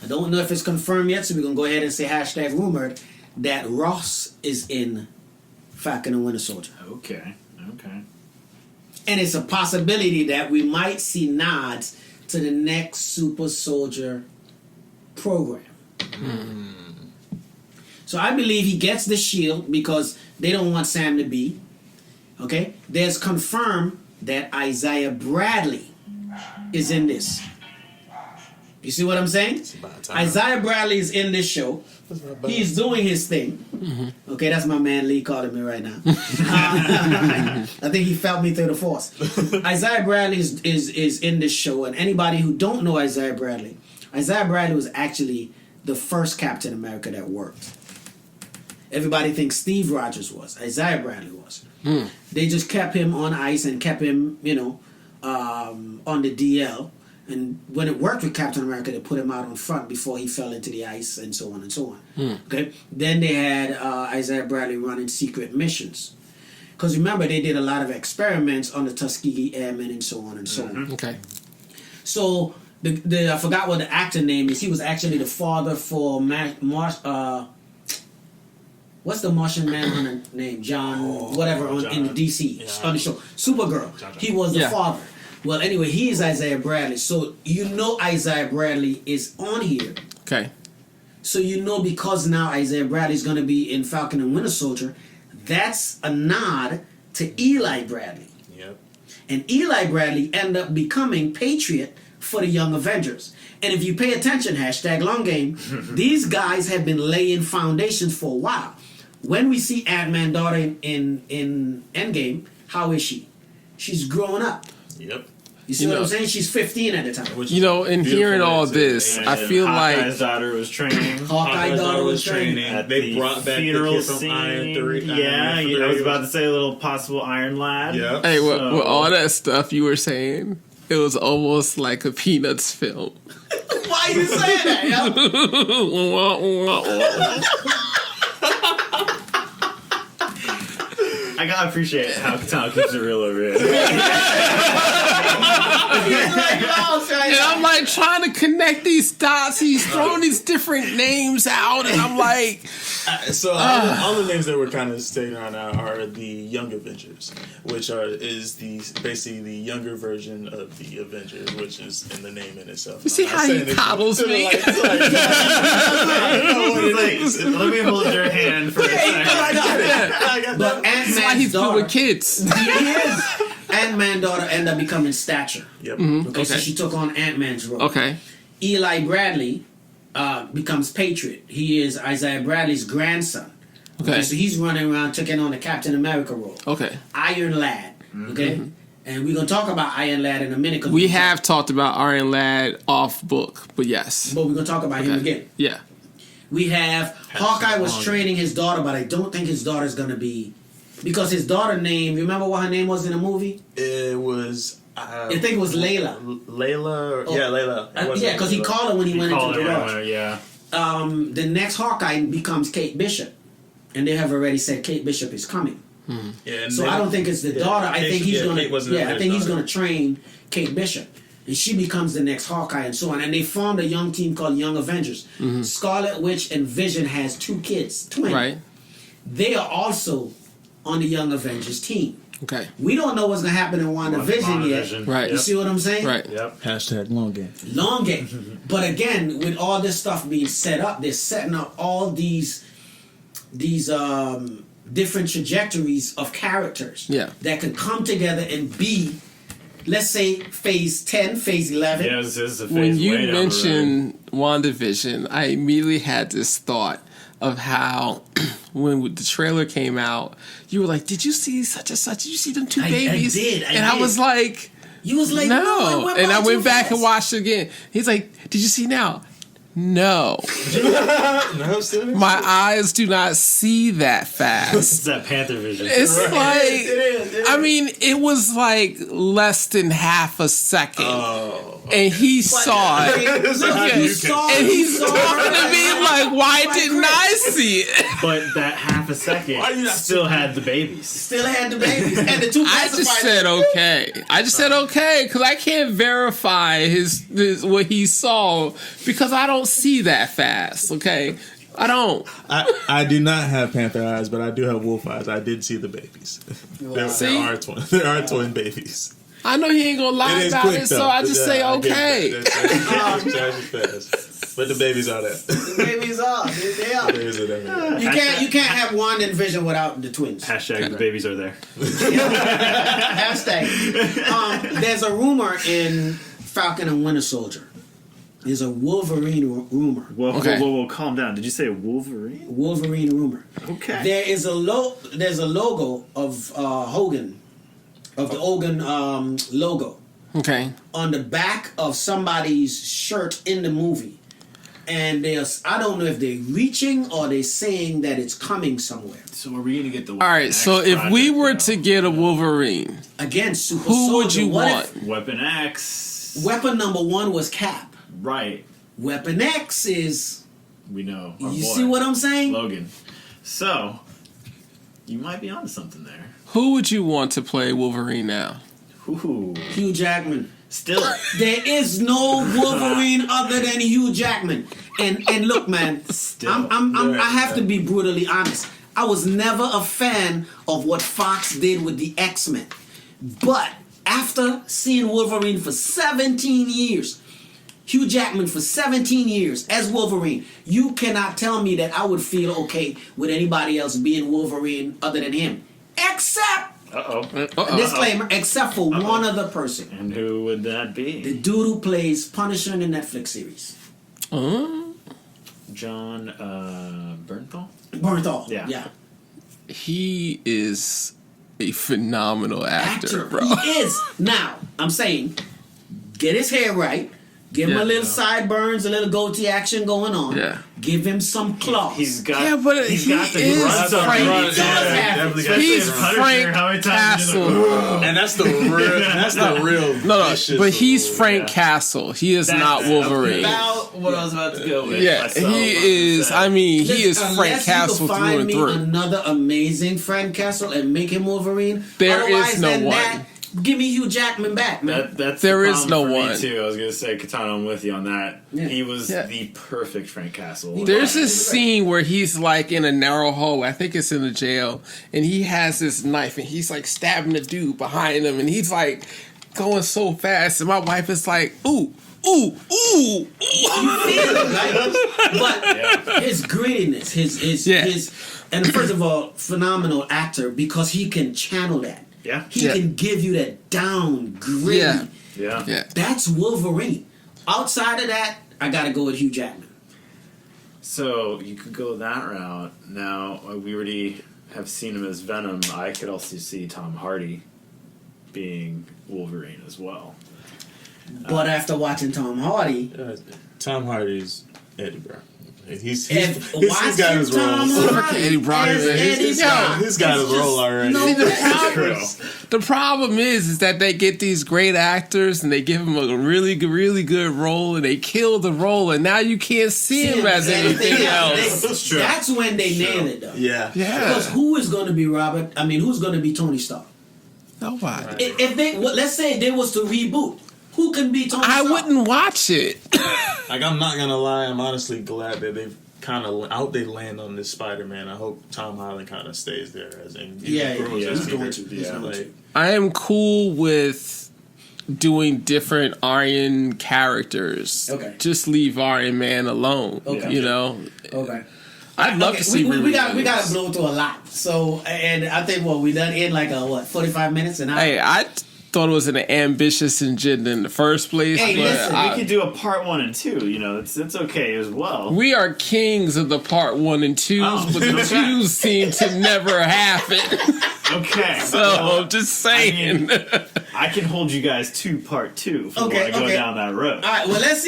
I don't know if it's confirmed yet, so we're going to go ahead and say hashtag rumored, that Ross is in Falcon and Winter Soldier. Okay. And it's a possibility that we might see nods to the next Super Soldier program. So I believe he gets the shield because they don't want Sam to be. Okay? There's confirmed that Isaiah Bradley is in this. You see what I'm saying? Isaiah Bradley is in this show. He's doing his thing. Mm-hmm. Okay, that's my man Lee calling me right now. I think he felt me through the force. Isaiah Bradley is in this show, and anybody who don't know Isaiah Bradley was actually the first Captain America that worked. Everybody thinks Steve Rogers was. Isaiah Bradley was. They just kept him on ice and kept him, on the DL. And when it worked with Captain America, they put him out on front before he fell into the ice and so on and so on. Okay. Then they had Isaiah Bradley running secret missions. Because remember, they did a lot of experiments on the Tuskegee Airmen and so on and so on. Okay. So I forgot what the actor name is. He was actually the father for what's the Martian Manhunter name? John, whatever, in the DC, on the show. Supergirl. He was the father. Well, anyway, he is Isaiah Bradley. So Isaiah Bradley is on here. Okay. So because now Isaiah Bradley is going to be in Falcon and Winter Soldier, that's a nod to Eli Bradley. Yep. And Eli Bradley ended up becoming Patriot for the Young Avengers. And if you pay attention, #long game, these guys have been laying foundations for a while. When we see Ant-Man daughter in Endgame, how is she? She's growing up. Yep. You see what I'm saying? She's 15 at the time. In hearing all this, I feel Hawkeye's daughter was training. Hawkeye's daughter was training. They brought back the kid from Iron 3. Yeah, I was about to say a little possible Iron Lad. Yeah. Hey, with all that stuff you were saying, it was almost like a Peanuts film. Why are you saying that, I gotta appreciate how Tom keeps it real over here. And I'm like trying to connect these dots. He's throwing these different names out, and I'm like, all the names that we're kind of stating right now are the Young Avengers, which is basically the younger version of the Avengers, which is in the name in itself. You see how he coddles me? Let me hold your hand for a second. But Why he's Ant-Man's with kids? He is. Ant-Man daughter ended up becoming Stature. Yep. Okay, so she took on Ant-Man's role. Okay. Eli Bradley becomes Patriot. He is Isaiah Bradley's grandson. Okay. So he's running around taking on the Captain America role. Okay. Iron Lad. Okay. And we're gonna talk about Iron Lad in a minute. We have talked about Iron Lad off book, but yes. But we're gonna talk about him again. Yeah. We have Hawkeye was training his daughter, but I don't think his daughter's gonna be, because his daughter name. Remember what her name was in the movie? It was. I think it was Layla. Layla. Yeah, Layla. Yeah, because he called her when he went into the garage. Yeah. The next Hawkeye becomes Kate Bishop, and they have already said Kate Bishop is coming. Yeah, So I don't think it's the daughter. I think he's gonna. I think he's daughter. gonna train Kate Bishop, and she becomes the next Hawkeye, and so on. And they formed a young team called Young Avengers. Scarlet Witch and Vision has 2 kids, twins. Right. They are also on the Young Avengers team. Okay. We don't know what's gonna happen in WandaVision yet. Right. You see what I'm saying? Right. Yep. #long game. Long game. But again, with all this stuff being set up, they're setting up all these different trajectories of characters that can come together and be, let's say, phase 10, phase 11. Yeah, this is a phase When you way down mentioned WandaVision, I immediately had this thought of how when the trailer came out, you were like, "Did you see such and such? Did you see them 2 babies?" I did. I was like, You was like, "No," it and I by went too back fast. and watched it again. He's like, "Did you see now?" No, No, still. my eyes do not see that fast. It's that Panther vision. It's like, It is. I mean, it was like less than half a second, and he saw it. He saw And it. he's talking to me like, why didn't I see it? But that half a second still had the babies. Still had the babies and the 2 I just pacifiers. said okay. I just said okay because I can't verify his what he saw because I don't see that fast. Okay, I don't. I do not have panther eyes, but I do have wolf eyes. I did see the babies. There See? are twin. There are twin babies. I know he ain't gonna lie It is about quick, it, though. so I just say I get okay. that. That's fast. But the babies are there. The babies are. They are. The babies are there. You can't have Wanda and Vision without the twins. Hashtag the babies are there. Hashtag. There's a rumor in Falcon and Winter Soldier There's a Wolverine rumor. Whoa, Okay. whoa, calm down. Did you say Wolverine? Wolverine rumor. Okay. There is there's a logo of Hogan, of the Hogan logo Okay. on the back of somebody's shirt in the movie. And I don't know if they're reaching or they're saying that it's coming somewhere. So are we going to get the All right. So if we were to get a Wolverine, Again, Super who Soldier. would you What want? if Weapon X. weapon number 1 was Cap? Right. Weapon X is... We know. Our You boy, see what I'm saying? Logan. So, you might be onto something there. who would you want to play Wolverine now? Ooh. Hugh Jackman. Still. There is no Wolverine other than Hugh Jackman. And look, man, I have to be brutally honest. I was never a fan of what Fox did with the X-Men. But after seeing Wolverine for 17 years, Hugh Jackman for 17 years as Wolverine, you cannot tell me that I would feel okay with anybody else being Wolverine other than him. Except, disclaimer, except for one other person. And who would that be? The dude who plays Punisher in the Netflix series. John Bernthal? Bernthal. Yeah. Yeah. He is a phenomenal actor, bro. He is. Now, I'm saying, get his hair right. Give him a little sideburns, a little goatee action going on. Yeah. Give him some claws. He's got. Yeah, but he's he got the is grunt of Frank- grunt. definitely got He's the Punisher, Frank how many times did you Castle. And that's the real. That's the real. No, vicious but he's of- Frank Castle. He is not Wolverine. About what I was about to go with. Yeah, myself, he is. I mean, he is Unless Frank you Castle can through find and me through. another amazing Frank Castle and make him Wolverine. There Otherwise is no than one. That, give me Hugh Jackman back, man. That's There the is problem no for one. Me too. I was gonna say, Keitanooo, I'm with you on that. Yeah. He was Yeah. the perfect Frank Castle. There's this scene where he's like in a narrow hallway. I think it's in the jail, and he has this knife, and he's like stabbing the dude behind him, and he's like going so fast, and my wife is like, "Ooh, ooh, ooh." But his grittiness, his and first of all, phenomenal actor because he can channel that. Yeah. He can give you that down gritty. Yeah. Yeah. Yeah. That's Wolverine. Outside of that, I gotta go with Hugh Jackman. So you could go that route. Now we already have seen him as Venom. I could also see Tom Hardy being Wolverine as well. But after watching Tom Hardy, Tom Hardy's Eddie Brown. He's watching got his Tom role. Hardy Eddie Brown as is- Eddie Brown, He's got his it's just role already. no See, the problem is that they get these great actors and they give them a really good role and they kill the role and now you can't see him as anything else. That's true. That's when they nail it, though. Yeah. Because who is going to be Robert? I mean, who's going to be Tony Stark? Nobody. If they, let's say they was to reboot, who can be Tony I Stark? wouldn't watch it. Like, I'm not gonna lie, I'm honestly glad that they've kind of they land on this Spider-Man. I hope Tom Holland kind of stays there as in grows as he's Peter. going to. He's going Like, to. I am cool with doing different Iron characters. Okay. Just leave Iron Man alone. Okay. You know? Okay. I'd love to see we got re-release. to blow through a lot. So, and I think we done in like 45 minutes an hour. Hey, I thought it was an ambitious agenda in the first place. Hey, but listen, We could do a part 1 and 2. You know, it's okay as well. we are kings of the part 1 and 2s, but the 2s seem to never happen. Okay. So I'm just saying. I can hold you guys to part 2 if we Okay, want to go okay. down that road. All right. Well, let's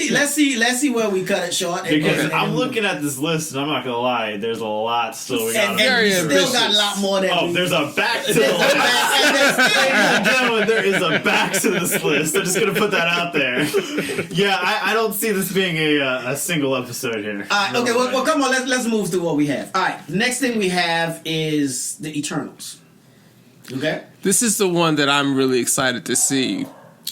see where we cut it short. Because I'm looking at this list, and I'm not gonna lie, there's a lot still we got. and Very we still ambitious. got a lot more than. Oh, there's a back to the list. Ladies and gentlemen, there is a back to this list. I'm just gonna put that out there. Yeah, I don't see this being a single episode here. All right, okay, well, come on, let's move through what we have. All right, the next thing we have is the Eternals. Okay? This is the one that I'm really excited to see.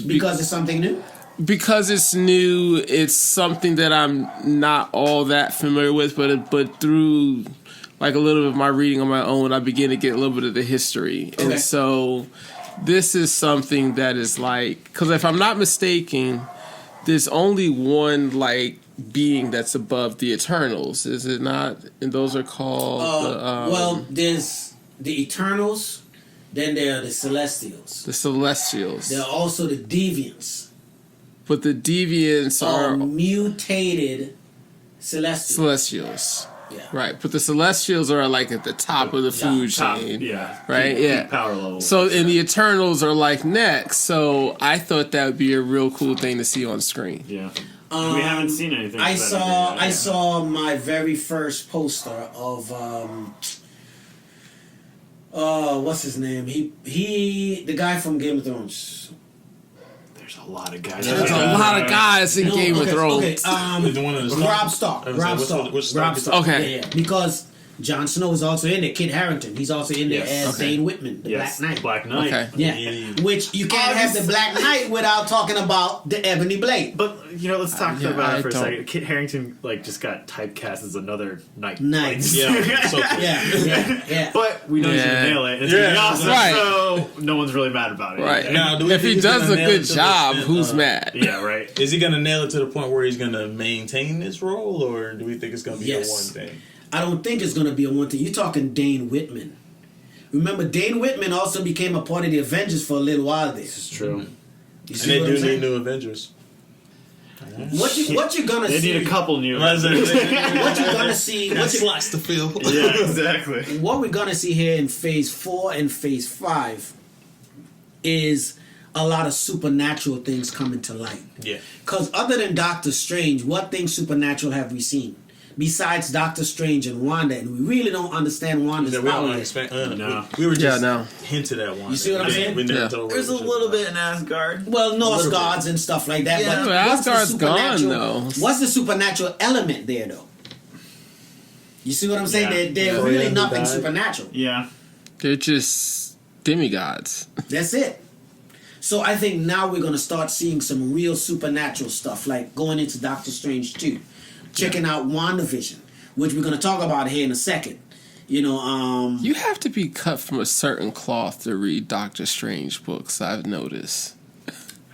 Because it's something new? Because it's new, it's something that I'm not all that familiar with, but through like a little bit of my reading on my own, I begin to get a little bit of the history. Okay. And so this is something that is like, because if I'm not mistaken, there's only one like being that's above the Eternals, is it not? And those are called Well, there's the Eternals, then there are the Celestials. the Celestials. There are also the Deviants. but the deviants are mutated Celestials. Yeah. Right, but the Celestials are like at the top of the food chain. Yeah. Right? Peak power level. So, and the Eternals are like next. So, I thought that would be a real cool thing to see on screen. Yeah. We haven't seen anything. I saw my very first poster of what's his name? He the guy from Game of Thrones. There's a lot of guys. There's a lot of guys in Game of Thrones. Okay, Rob Stark. Okay. Yeah. Because Jon Snow is also in there. Kit Harington. He's also in there as Dane Whitman, the Black Knight. Black Knight. Okay. Yeah. Which you can't have the Black Knight without talking about the Ebony Blade. But let's talk about it for a second. Kit Harington just got typecast as another knight. Yeah. But we know he's gonna nail it. It's gonna be awesome. Right. So no one's really mad about it. Right. Now, if he does a good job, who's mad? Yeah. Right. Is he gonna nail it to the point where he's gonna maintain this role, or do we think it's gonna be a one thing? I don't think it's going to be a one thing. You're talking Dane Whitman. Remember, Dane Whitman also became a part of the Avengers for a little while there. This is true. And they do need new Avengers. What you gonna see? They need a couple new. What you gonna see? Slots to fill. Yeah, exactly. What we're gonna see here in Phase 4 and Phase 5 is a lot of supernatural things coming to light. Yeah. Because other than Doctor Strange, what things supernatural have we seen? Besides Doctor Strange and Wanda, and we really don't understand Wanda's power. We were just hinted at Wanda. You see what I'm saying? There's a little bit in Asgard. Well, Norse gods and stuff like that. Yeah, but Asgard's gone, though. What's the supernatural element there, though? You see what I'm saying? Yeah. They're really nothing supernatural. Yeah. They're just demigods. That's it. So I think now we're going to start seeing some real supernatural stuff, like going into Doctor Strange 2. Checking out WandaVision, which we're going to talk about here in a second. You have to be cut from a certain cloth to read Doctor Strange books, I've noticed.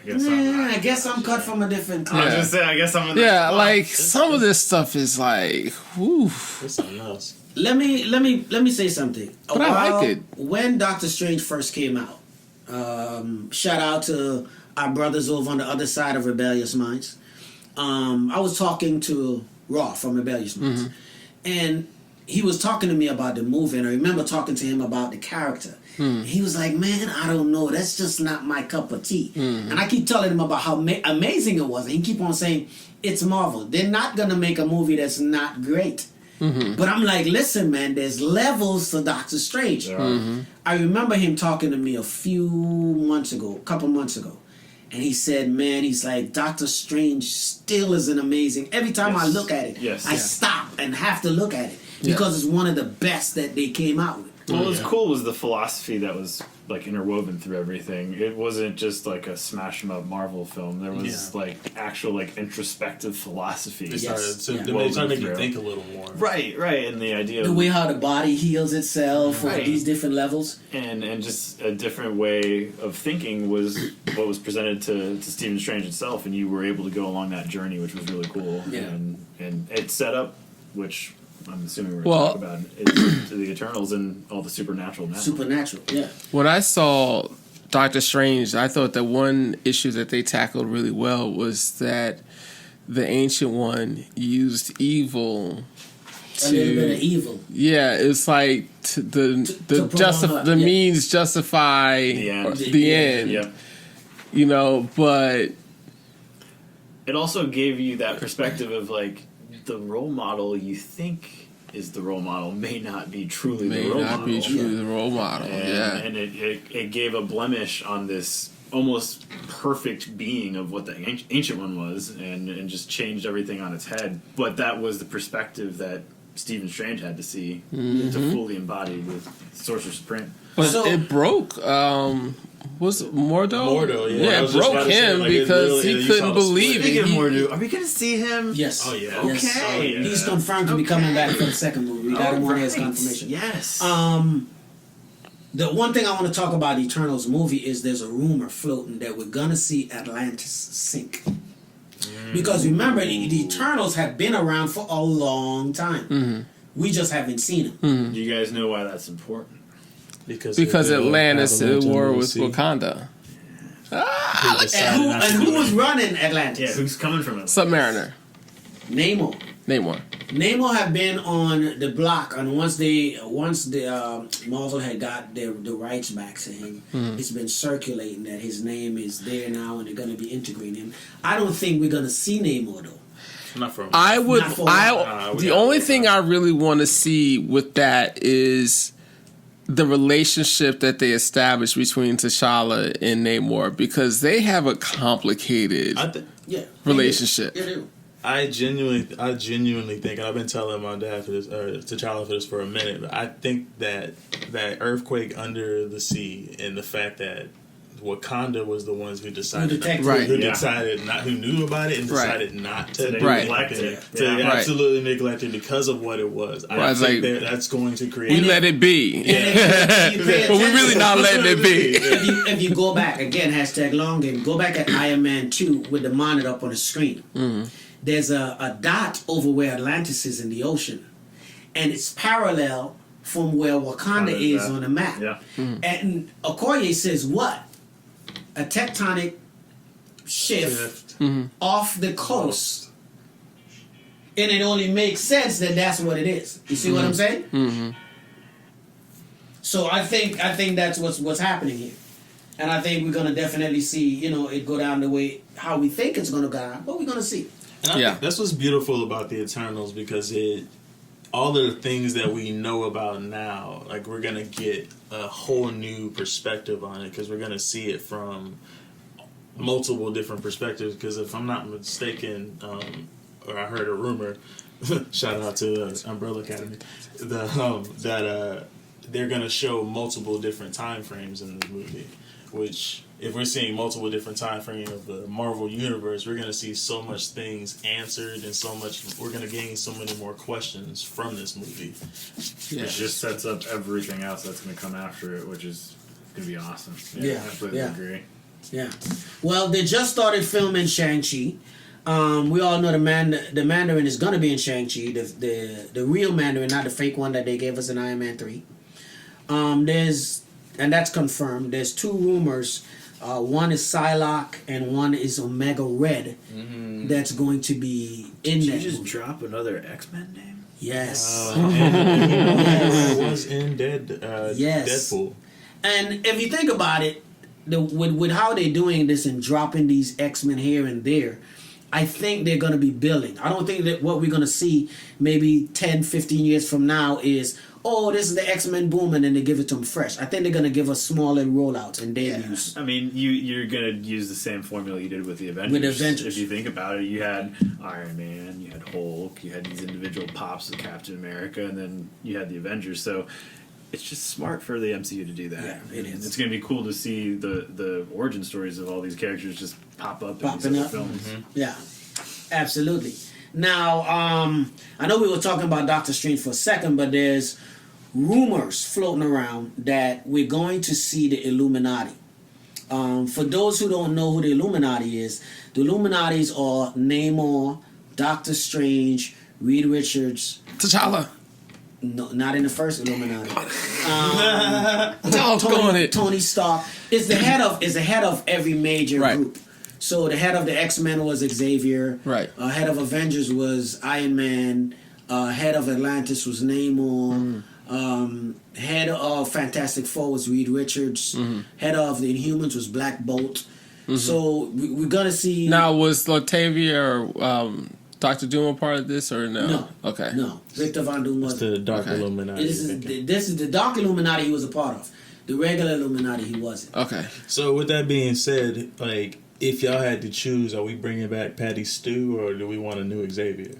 I guess I'm cut from a different cloth. I was going to say, I guess I'm in the some of this stuff is like, whew. It's something else. Let me say something. But I like it. When Doctor Strange first came out, shout out to our brothers over on the other side of Rebellious Minds. I was talking to Raw from Rebeliousminds, and he was talking to me about the movie, and I remember talking to him about the character. He was like, man, I don't know, that's just not my cup of tea. And I keep telling him about how amazing it was, and he keep on saying, it's Marvel. They're not going to make a movie that's not great. But I'm like, listen, man, there's levels to Doctor Strange. I remember him talking to me a couple months ago. And he said, man, he's like, Doctor Strange still is an amazing... Every time I look at it, I stop and have to look at it. Because it's one of the best that they came out with. What was cool was the philosophy that was interwoven through everything. It wasn't just like a smash 'em up Marvel film. There was actual introspective philosophy. They started making you think a little more. Right, and the idea the way how the body heals itself, or these different levels, and just a different way of thinking was what was presented to Stephen Strange himself, and you were able to go along that journey, which was really cool. And it set up, which I'm assuming we're going to talk about, is to the Eternals and all the supernatural now. Supernatural, yeah. When I saw Doctor Strange, I thought that one issue that they tackled really well was that the Ancient One used evil a little bit of evil. Yeah, it's like the means justify the end. Yeah. But it also gave you that perspective of the role model you think is the role model may not be truly the role model. The role model. And it gave a blemish on this almost perfect being of what the Ancient One was, and just changed everything on its head. But that was the perspective that Stephen Strange had to see to fully embody with Sorcerer Supreme. But it broke. Was it Mordo? Mordo, yeah. It broke him because he couldn't believe it. Speaking of Mordo, are we going to see him? Yes. Oh, yeah. Okay. Yes. Oh, yeah. He's confirmed to be coming back for the second movie. We got him on his confirmation. Yes. The one thing I want to talk about Eternals movie is there's a rumor floating that we're going to see Atlantis sink. Because remember, the Eternals have been around for a long time. We just haven't seen them. Do you guys know why that's important? Because Atlantis is at war with Wakanda. And who was running Atlantis? Yeah, who's coming from it? Submariner. Namor. Namor had been on the block, and once the Marvel had got the rights back to him, it's been circulating that his name is there now, and they're going to be integrating him. I don't think we're going to see Namor though. Not for the only thing I really want to see with that is the relationship that they established between T'Challa and Namor, because they have a complicated relationship. They do. I genuinely think, and I've been telling my dad for this, T'Challa for this for a minute, but I think that earthquake under the sea and the fact that Wakanda was the ones who decided, who knew about it and decided not to neglect it, absolutely neglect it because of what it was. I think that's going to create. We let it be, but we're really not letting it be. If you go back again, #long game. Go back at Iron Man 2 with the monitor up on the screen. There's a dot over where Atlantis is in the ocean, and it's parallel from where Wakanda is on the map. Yeah. And Okoye says what? A tectonic shift off the coast. And it only makes sense that that's what it is. You see what I'm saying? So I think that's what's happening here. And I think we're going to definitely see, it go down the way how we think it's going to go down, but we're going to see. And I think that's what's beautiful about the Eternals, because all of the things that we know about now, like, we're going to get a whole new perspective on it, because we're going to see it from multiple different perspectives. Because if I'm not mistaken, or I heard a rumor, shout out to Umbrella Academy, that they're going to show multiple different time frames in the movie, which, if we're seeing multiple different time frames of the Marvel universe, we're going to see so much things answered, and we're going to gain so many more questions from this movie. It just sets up everything else that's going to come after it, which is going to be awesome. I completely agree. Yeah. Well, they just started filming Shang-Chi. We all know the Mandarin is going to be in Shang-Chi, the real Mandarin, not the fake one that they gave us in Iron Man 3. And that's confirmed. There's two rumors. One is Psylocke and one is Omega Red. That's going to be in there. Did you just drop another X-Men name? Yes. It was in Deadpool. And if you think about it, with how they're doing this and dropping these X-Men here and there, I think they're going to be building. I don't think that what we're going to see maybe 10, 15 years from now is, this is the X-Men boom, and then they give it to them fresh. I think they're going to give us smaller rollouts and debuts. I mean, you're going to use the same formula you did with the Avengers. With Avengers. If you think about it, you had Iron Man, you had Hulk, you had these individual pops of Captain America, and then you had the Avengers. So it's just smart for the MCU to do that. Yeah, it is. It's going to be cool to see the origin stories of all these characters just pop up in these other films. Yeah, absolutely. Now, I know we were talking about Doctor Strange for a second, but there's rumors floating around that we're going to see the Illuminati. For those who don't know who the Illuminati is, the Illuminatis are Namor, Doctor Strange, Reed Richards, T'Challa. No, not in the first Illuminati. Tony Stark is the head of every major group. So the head of the X-Men was Xavier. Right. Head of Avengers was Iron Man. Head of Atlantis was Namor. Head of Fantastic Four was Reed Richards. Head of the Inhumans was Black Bolt. So we're gonna see. Now, was Latavia or Dr. Doom a part of this or no? No. Okay. No. Victor Von Doom was the Dark Illuminati. This is the Dark Illuminati he was a part of. The regular Illuminati he wasn't. Okay. So with that being said, like, if y'all had to choose, are we bringing back Patty Stew or do we want a new Xavier?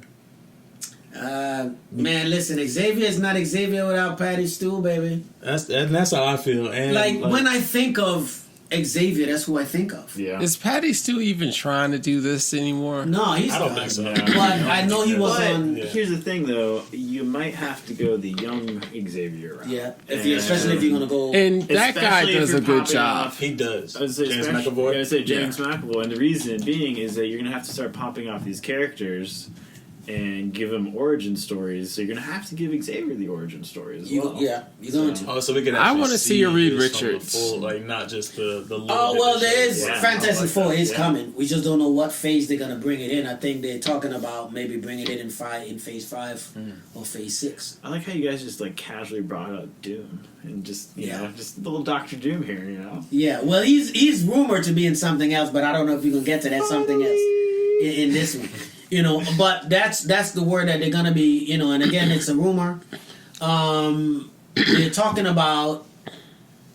Man, listen, Xavier is not Xavier without Patty Stew, baby. That's how I feel. And like when I think of Xavier, that's who I think of. Yeah. Is Patty still even trying to do this anymore? No, I don't think so. But I know he was on. Here's the thing, though. You might have to go the young Xavier route. Yeah, especially if you're gonna go. And that guy does a good job. He does. I would say James McAvoy. James McAvoy, and the reason being is that you're gonna have to start popping off these characters and give him origin stories. So you're going to have to give Xavier the origin story as well. Yeah, you're going to. Oh, so we can. I want to see a Reed this from the Richards. full, like not just the. Oh well, there is Yeah, Fantastic Four is Yeah. coming. We just don't know what phase they're gonna bring it in. I think they're talking about maybe bringing it in phase 5 or phase 6. I like how you guys just like casually brought up Doom and just you know just a little Doctor Doom here, you know. Yeah, well, he's rumored to be in something else, but I don't know if you can get to that something else in this one. You know, but that's the word that they're gonna be. You know, and again, it's a rumor. They're talking about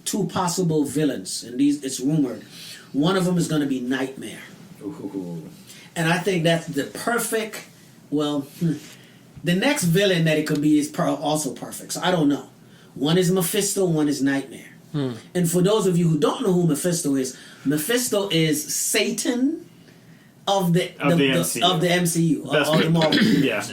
2 possible villains, and it's rumored. One of them is gonna be Nightmare. Ooh. And I think that's the perfect. Well, the next villain that it could be is also perfect. So I don't know. One is Mephisto, one is Nightmare. And for those of you who don't know who Mephisto is Satan of the MCU. of the MCU That's of the good. Marvel. Yeah.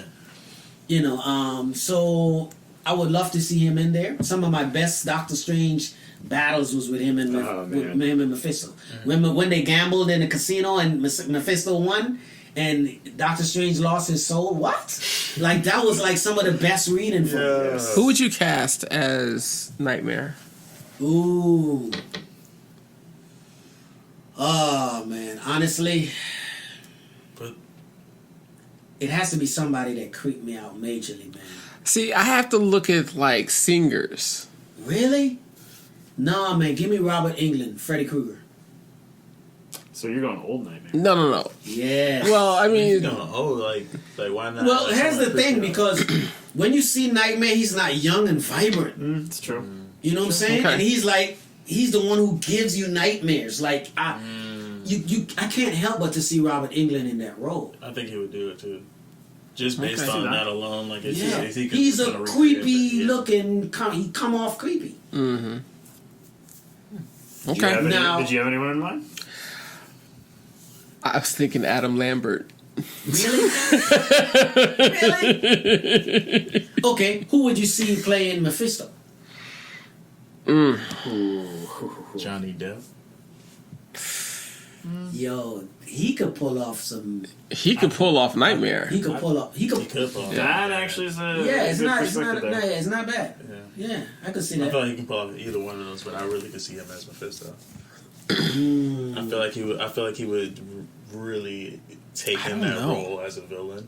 You know, so I would love to see him in there. Some of my best Doctor Strange battles was with him and Mephisto. When they gambled in the casino and Mephisto won and Doctor Strange lost his soul. What? Like that was like some of the best reading for me. Who would you cast as Nightmare? Ooh. Oh man, honestly, But it has to be somebody that creeped me out majorly, man. See, I have to look at like singers. Really? Nah, man. Give me Robert Englund, Freddy Krueger. So you're going old Nightmare. No. Yeah. Well, I mean, like why not? Well, here's the Somebody thing, freak out. because when you see Nightmare, he's not young and vibrant. It's true. You know what I'm saying? Okay. And he's the one who gives you nightmares. Like I can't help but to see Robert Englund in that role. I think he would do it too. Just based Okay. on that alone, like it's Yeah, just, he could he's kinda a recreate creepy that, yeah. looking. He come off creepy. okay. Now- Did you have anyone in mind? I was thinking Adam Lambert. Really? Really? Okay, who would you see playing Mephisto? Johnny Depp. Yo, he could pull off some. He could pull off Nightmare. He could pull off. He He could. could pull off. That actually is a Yeah, it's good not. perspective there. It's not bad. Yeah. Yeah, I could see I that. feel like he can pull off either one of those, but I really could see him as Mephisto. I feel like he would really take in that role as a villain,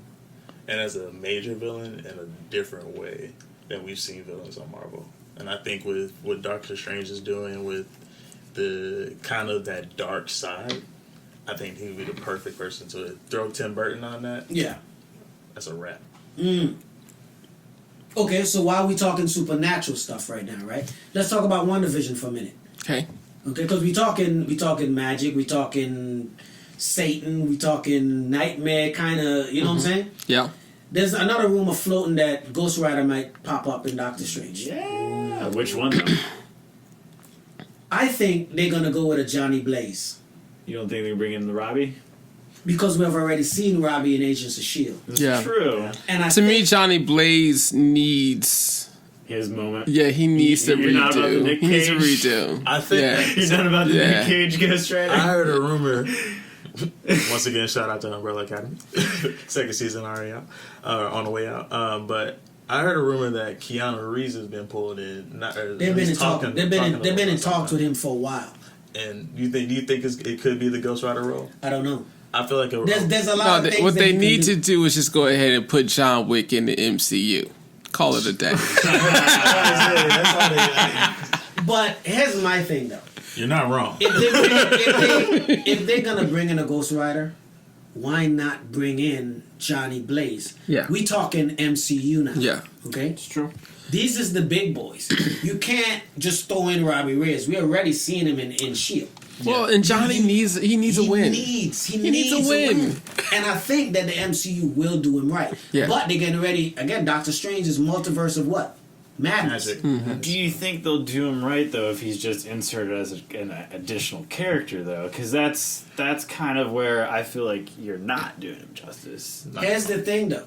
and as a major villain in a different way than we've seen villains on Marvel. And I think with what Doctor Strange is doing with the kind of that dark side, I think he would be the perfect person to throw Tim Burton on that. Yeah. That's a wrap. Okay, so while we talking supernatural stuff right now, right? Let's talk about WandaVision for a minute. Okay. Okay, because we talking magic, we talking Satan, we talking nightmare, kind of. You know what I'm saying? Yeah. There's another rumor floating that Ghost Rider might pop up in Doctor Strange. Yeah. Which one though? I think they're gonna go with a Johnny Blaze You don't think they bring in the Robbie? because we've already seen Robbie in Agents of Shield, Yeah. True. and I To me, think, Johnny Blaze needs. His moment. Yeah, he needs to You're not about the redo. Nick He needs to Cage? redo. I think Yeah. You're not about the Yeah. Nick Cage Ghost Rider? I heard a rumor. Once again, shout out to Umbrella Academy. Second season already out, on the way out. But I heard a rumor that Keanu Reeves has been pulled in. they've been in talk. They've been in talks with him for a while. And do you think it could be the Ghost Rider role? I don't know. I feel like There's a lot of things what that they you can need do. to do is just go ahead and put John Wick in the MCU. Call it a day. But here's my thing though. You're not wrong. If they're gonna bring in a Ghost Rider, why not bring in Johnny Blaze? Yeah. We talking MCU now. Yeah. Okay. It's true. These is the big boys. You can't just throw in Robbie Reyes. We already seen him in Shield. Well, and Johnny needs a win. He needs a win. And I think that the MCU will do him right. Yeah. But they're getting ready again. Doctor Strange is multiverse of what? Madness. Magic. Do you think they'll do him right though if he's just inserted as an additional character though? Because that's kind of where I feel like you're not doing him justice. Here's the thing, though.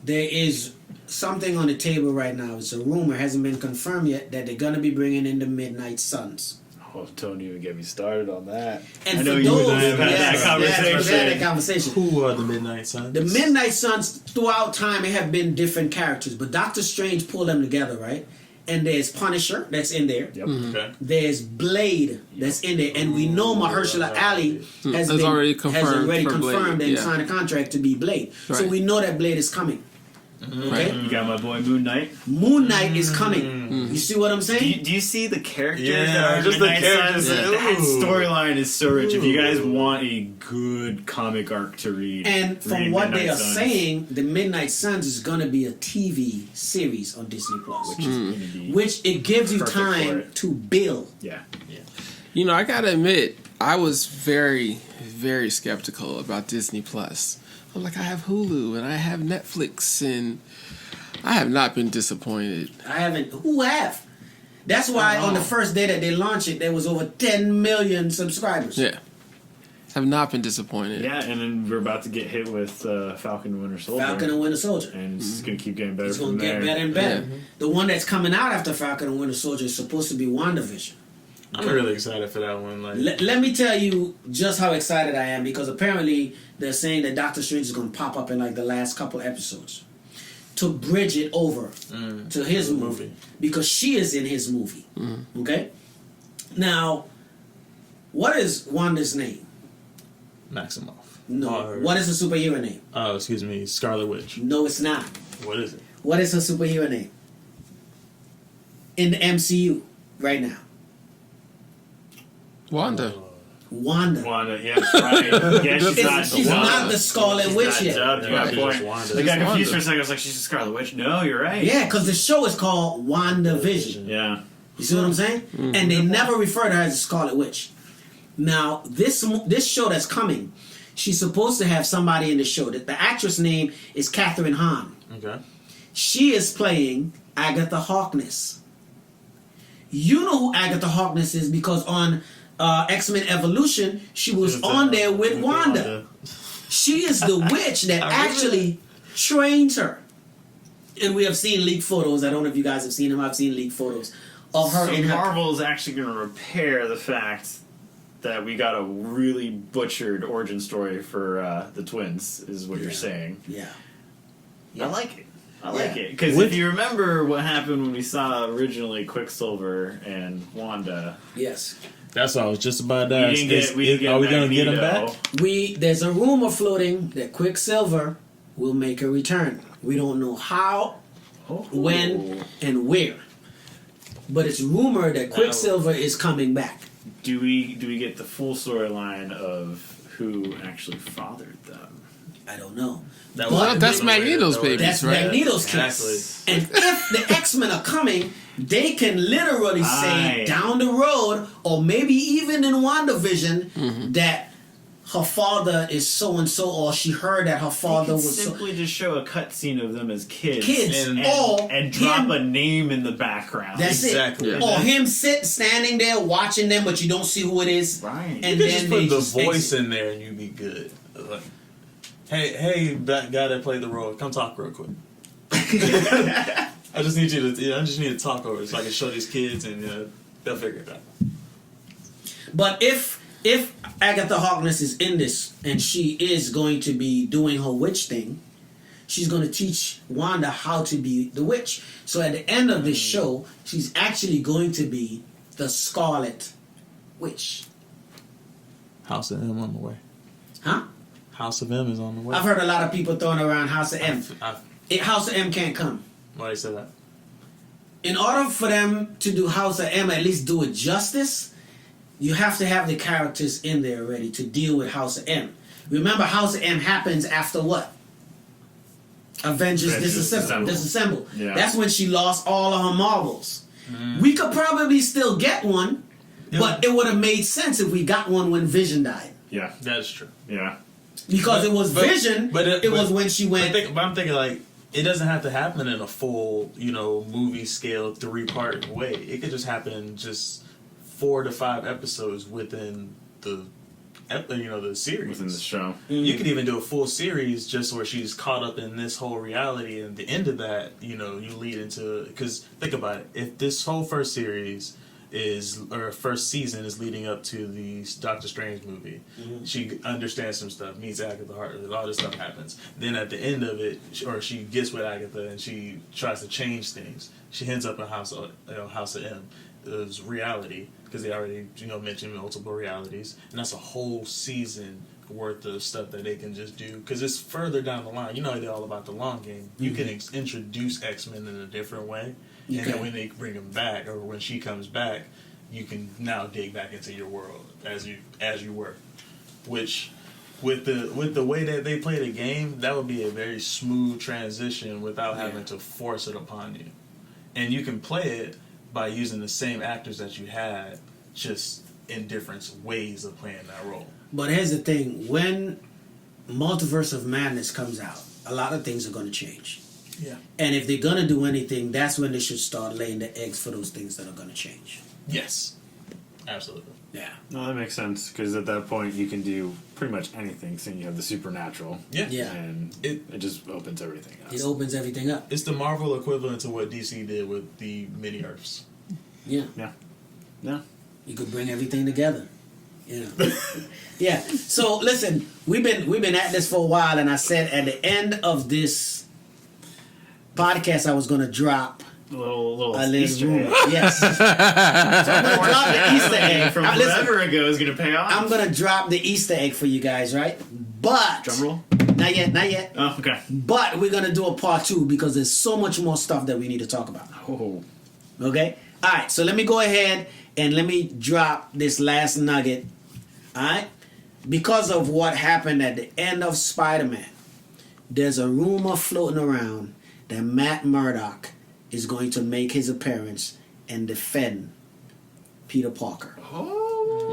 There is something on the table right now. It's a rumor, hasn't been confirmed yet, that they're gonna be bringing in the Midnight Suns. Oh, don't even get me started on that. And I know for you those, and I have had that we've conversation. had that conversation. Who are the Midnight Suns? The Midnight Suns, throughout time, have been different characters, but Doctor Strange pulled them together, right? And there's Punisher that's in there. Yep. Okay. There's Blade that's in there, and we know Mahershala Ali has already already confirmed for confirmed Blade, and yeah. signed a contract to be Blade. So Right. we know that Blade is coming. Okay, You got my boy Moon Knight. Moon Knight is coming. You see what I'm saying? Do you see the characters Yeah, that are just the Midnight characters. Suns? Yeah. That Ooh. storyline is so rich. If you guys want a good comic arc to read, And from read what Midnight they are Suns, saying, the Midnight Suns is going to be a TV series on Disney Plus, which is gonna be which it gives you Perfect for time it. to build. yeah. You know, I gotta admit, I was very, very skeptical about Disney Plus. I'm like, I have Hulu and I have Netflix, and I have not been disappointed. I haven't. Who have? That's why on the first day that they launched it, there was over 10 million subscribers. Yeah, have not been disappointed. Yeah, and then we're about to get hit with Falcon and Winter Soldier. Falcon and Winter Soldier. And it's going to keep getting better It's from going to there. get better and better. Yeah. The one that's coming out after Falcon and Winter Soldier is supposed to be WandaVision. I'm really excited for that one. Like, Let me tell you just how excited I am, because apparently they're saying that Doctor Strange is going to pop up in like the last couple episodes to bridge it over to his movie, because she is in his movie. Okay? Now, what is Wanda's name? Maximoff. No. Or- What is her superhero name? Oh, excuse me, Scarlet Witch. No, it's not. What is it? What is her superhero name? In the MCU right now. Wanda. Wanda. Wanda, yeah, right. Yeah, She's not the Scarlet Witch yet. Dubbed, you got Right. a point. Just Wanda. I got Just confused Wanda. for a second. I was like, she's a Scarlet Witch. No, you're right. Yeah, because the show is called WandaVision. Yeah. You see what I'm saying? And they never refer to her as a Scarlet Witch. Now, this show that's coming, she's supposed to have somebody in the show. The actress name is Catherine Hahn. Okay. She is playing Agatha Harkness. You know who Agatha Harkness is because on X-Men Evolution, she was on there with Wanda. She is the witch that actually trains her. And we have seen leaked photos. I don't know if you guys have seen them. I've seen leaked photos of her So in her. Marvel is actually going to repair the fact that we got a really butchered origin story for the twins, is what you're saying. Yeah. I like it. I like it. Because With- if you remember what happened when we saw originally Quicksilver and Wanda, Yes. That's what I was just about to we ask. didn't get, we didn't get Are we going to get him Magneto. back? There's a rumor floating that Quicksilver will make a return. We don't know how, when, and where. But it's rumored that Quicksilver is coming back. Do we get the full storyline of who actually fathered them? I don't know. Well, that's Magneto's baby. That's right? Magneto's Exactly. kids. And if the X-Men are coming, they can literally say Aye. down the road, or maybe even in WandaVision, that her father is so-and-so, or she heard that her father They could was so... simply just show a cutscene of them as kids, Kids, and, or and drop him- a name in the background. That's Exactly. it. Yeah. Or him standing there watching them, but you don't see who it is. Right. And You then could just they put the just voice exit. in there and you'd be good. Like, hey, that guy that played the role, come talk real quick. I just need you to. I just need to talk over it so I can show these kids and they'll figure it out. But if Agatha Harkness is in this and she is going to be doing her witch thing, she's going to teach Wanda how to be the witch. So at the end of this show, she's actually going to be the Scarlet Witch. House of M on the way. Huh? House of M is on the way. I've heard a lot of people throwing around House of M. House of M can't come. Why you say that? In order for them to do House of M, at least do it justice, you have to have the characters in there already to deal with House of M. Remember, House of M happens after what? Avengers Disassemble. Yeah. That's when she lost all of her marbles. We could probably still get one, but it would have made sense if we got one when Vision died. Yeah. That's true. Yeah. Because it was Vision, but it was when she went... But I'm thinking like, it doesn't have to happen in a full, movie scale 3-part way. It could just happen just 4 to 5 episodes within the series. Within the show. You could even do a full series just where she's caught up in this whole reality, and at the end of that, you lead into, because think about it, if this whole first series first season is leading up to the Doctor Strange movie. She understands some stuff, meets Agatha Harkness, all this stuff happens. Then at the end of it, she gets with Agatha and she tries to change things. She ends up in House of M. It's reality, because they already mentioned multiple realities, and that's a whole season worth of stuff that they can just do, because it's further down the line. They're all about the long game. You can introduce X-Men in a different way, and then when they bring them back, or when she comes back, you can now dig back into your world as you were. Which, with the way that they play the game, that would be a very smooth transition without having to force it upon you. And you can play it by using the same actors that you had, just in different ways of playing that role. But here's the thing: when Multiverse of Madness comes out, a lot of things are going to change. Yeah. And if they're going to do anything, that's when they should start laying the eggs for those things that are going to change. Yes. Absolutely. Yeah. No, that makes sense, because at that point you can do pretty much anything, seeing you have the supernatural. Yeah. Yeah. And it just opens everything up. It opens everything up. It's the Marvel equivalent to what DC did with the mini Earths. Yeah. Yeah. Yeah. You could bring everything together. Yeah. So listen, we've been at this for a while, and I said at the end of this podcast I was going to drop A little a Easter little egg. rumor. Yes. So I'm going to drop the Easter egg. From Listen, forever ago is going to pay off. I'm going to drop the Easter egg for you guys, right? But Drum roll. Not yet. Oh, okay. But we're going to do a part 2 because there's so much more stuff that we need to talk about. Oh. Okay? All right, so let me go ahead and let me drop this last nugget. All right? Because of what happened at the end of Spider-Man, there's a rumor floating around that Matt Murdock is going to make his appearance and defend Peter Parker.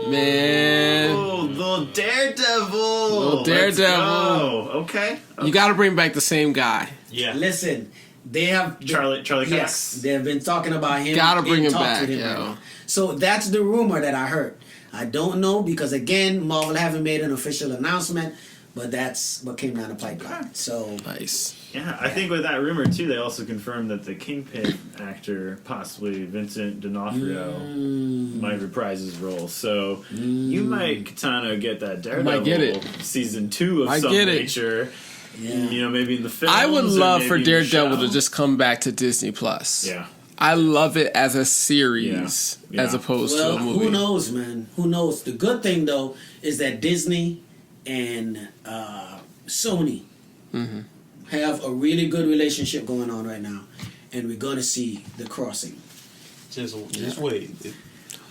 Man. Oh, little Daredevil. Little Daredevil. Let's go. Okay. You got to bring back the same guy. Yeah. Listen, they have... Charlie Cox. Yes, they've been talking about him. Gotta bring and him talked back, to him yo. right now. So that's the rumor that I heard. I don't know because, again, Marvel haven't made an official announcement, but that's what came down the pipeline. So Nice. Yeah, I think with that rumor, too, they also confirmed that the Kingpin actor, possibly Vincent D'Onofrio, might reprise his role. So you might, Keitanooo, get that Daredevil get it. season 2 of Might some get it. nature. Yeah. Maybe in the films. I would or love maybe for in the Daredevil show. to just come back to Disney Plus. Yeah. I love it as a series Yeah. as opposed well, to a movie. who knows, man? Who knows? The good thing, though, is that Disney and Sony have a really good relationship going on right now, and we're going to see the crossing. Just wait.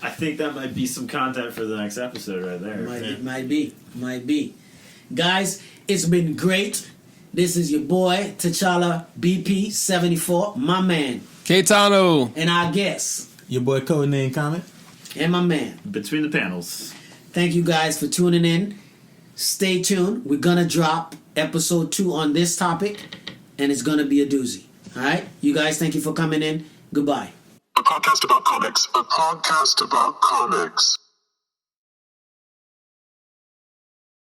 I think that might be some content for the next episode right there. Might be. Guys, it's been great. This is your boy, Tchallabpp74, my man, Keitanooo. and our guest, Your boy Codename Comet. and my man. Between the panels. Thank you guys for tuning in. Stay tuned. We're going to drop episode 2 on this topic, and it's going to be a doozy. All right? You guys, thank you for coming in. Goodbye. A podcast about comics. A podcast about comics.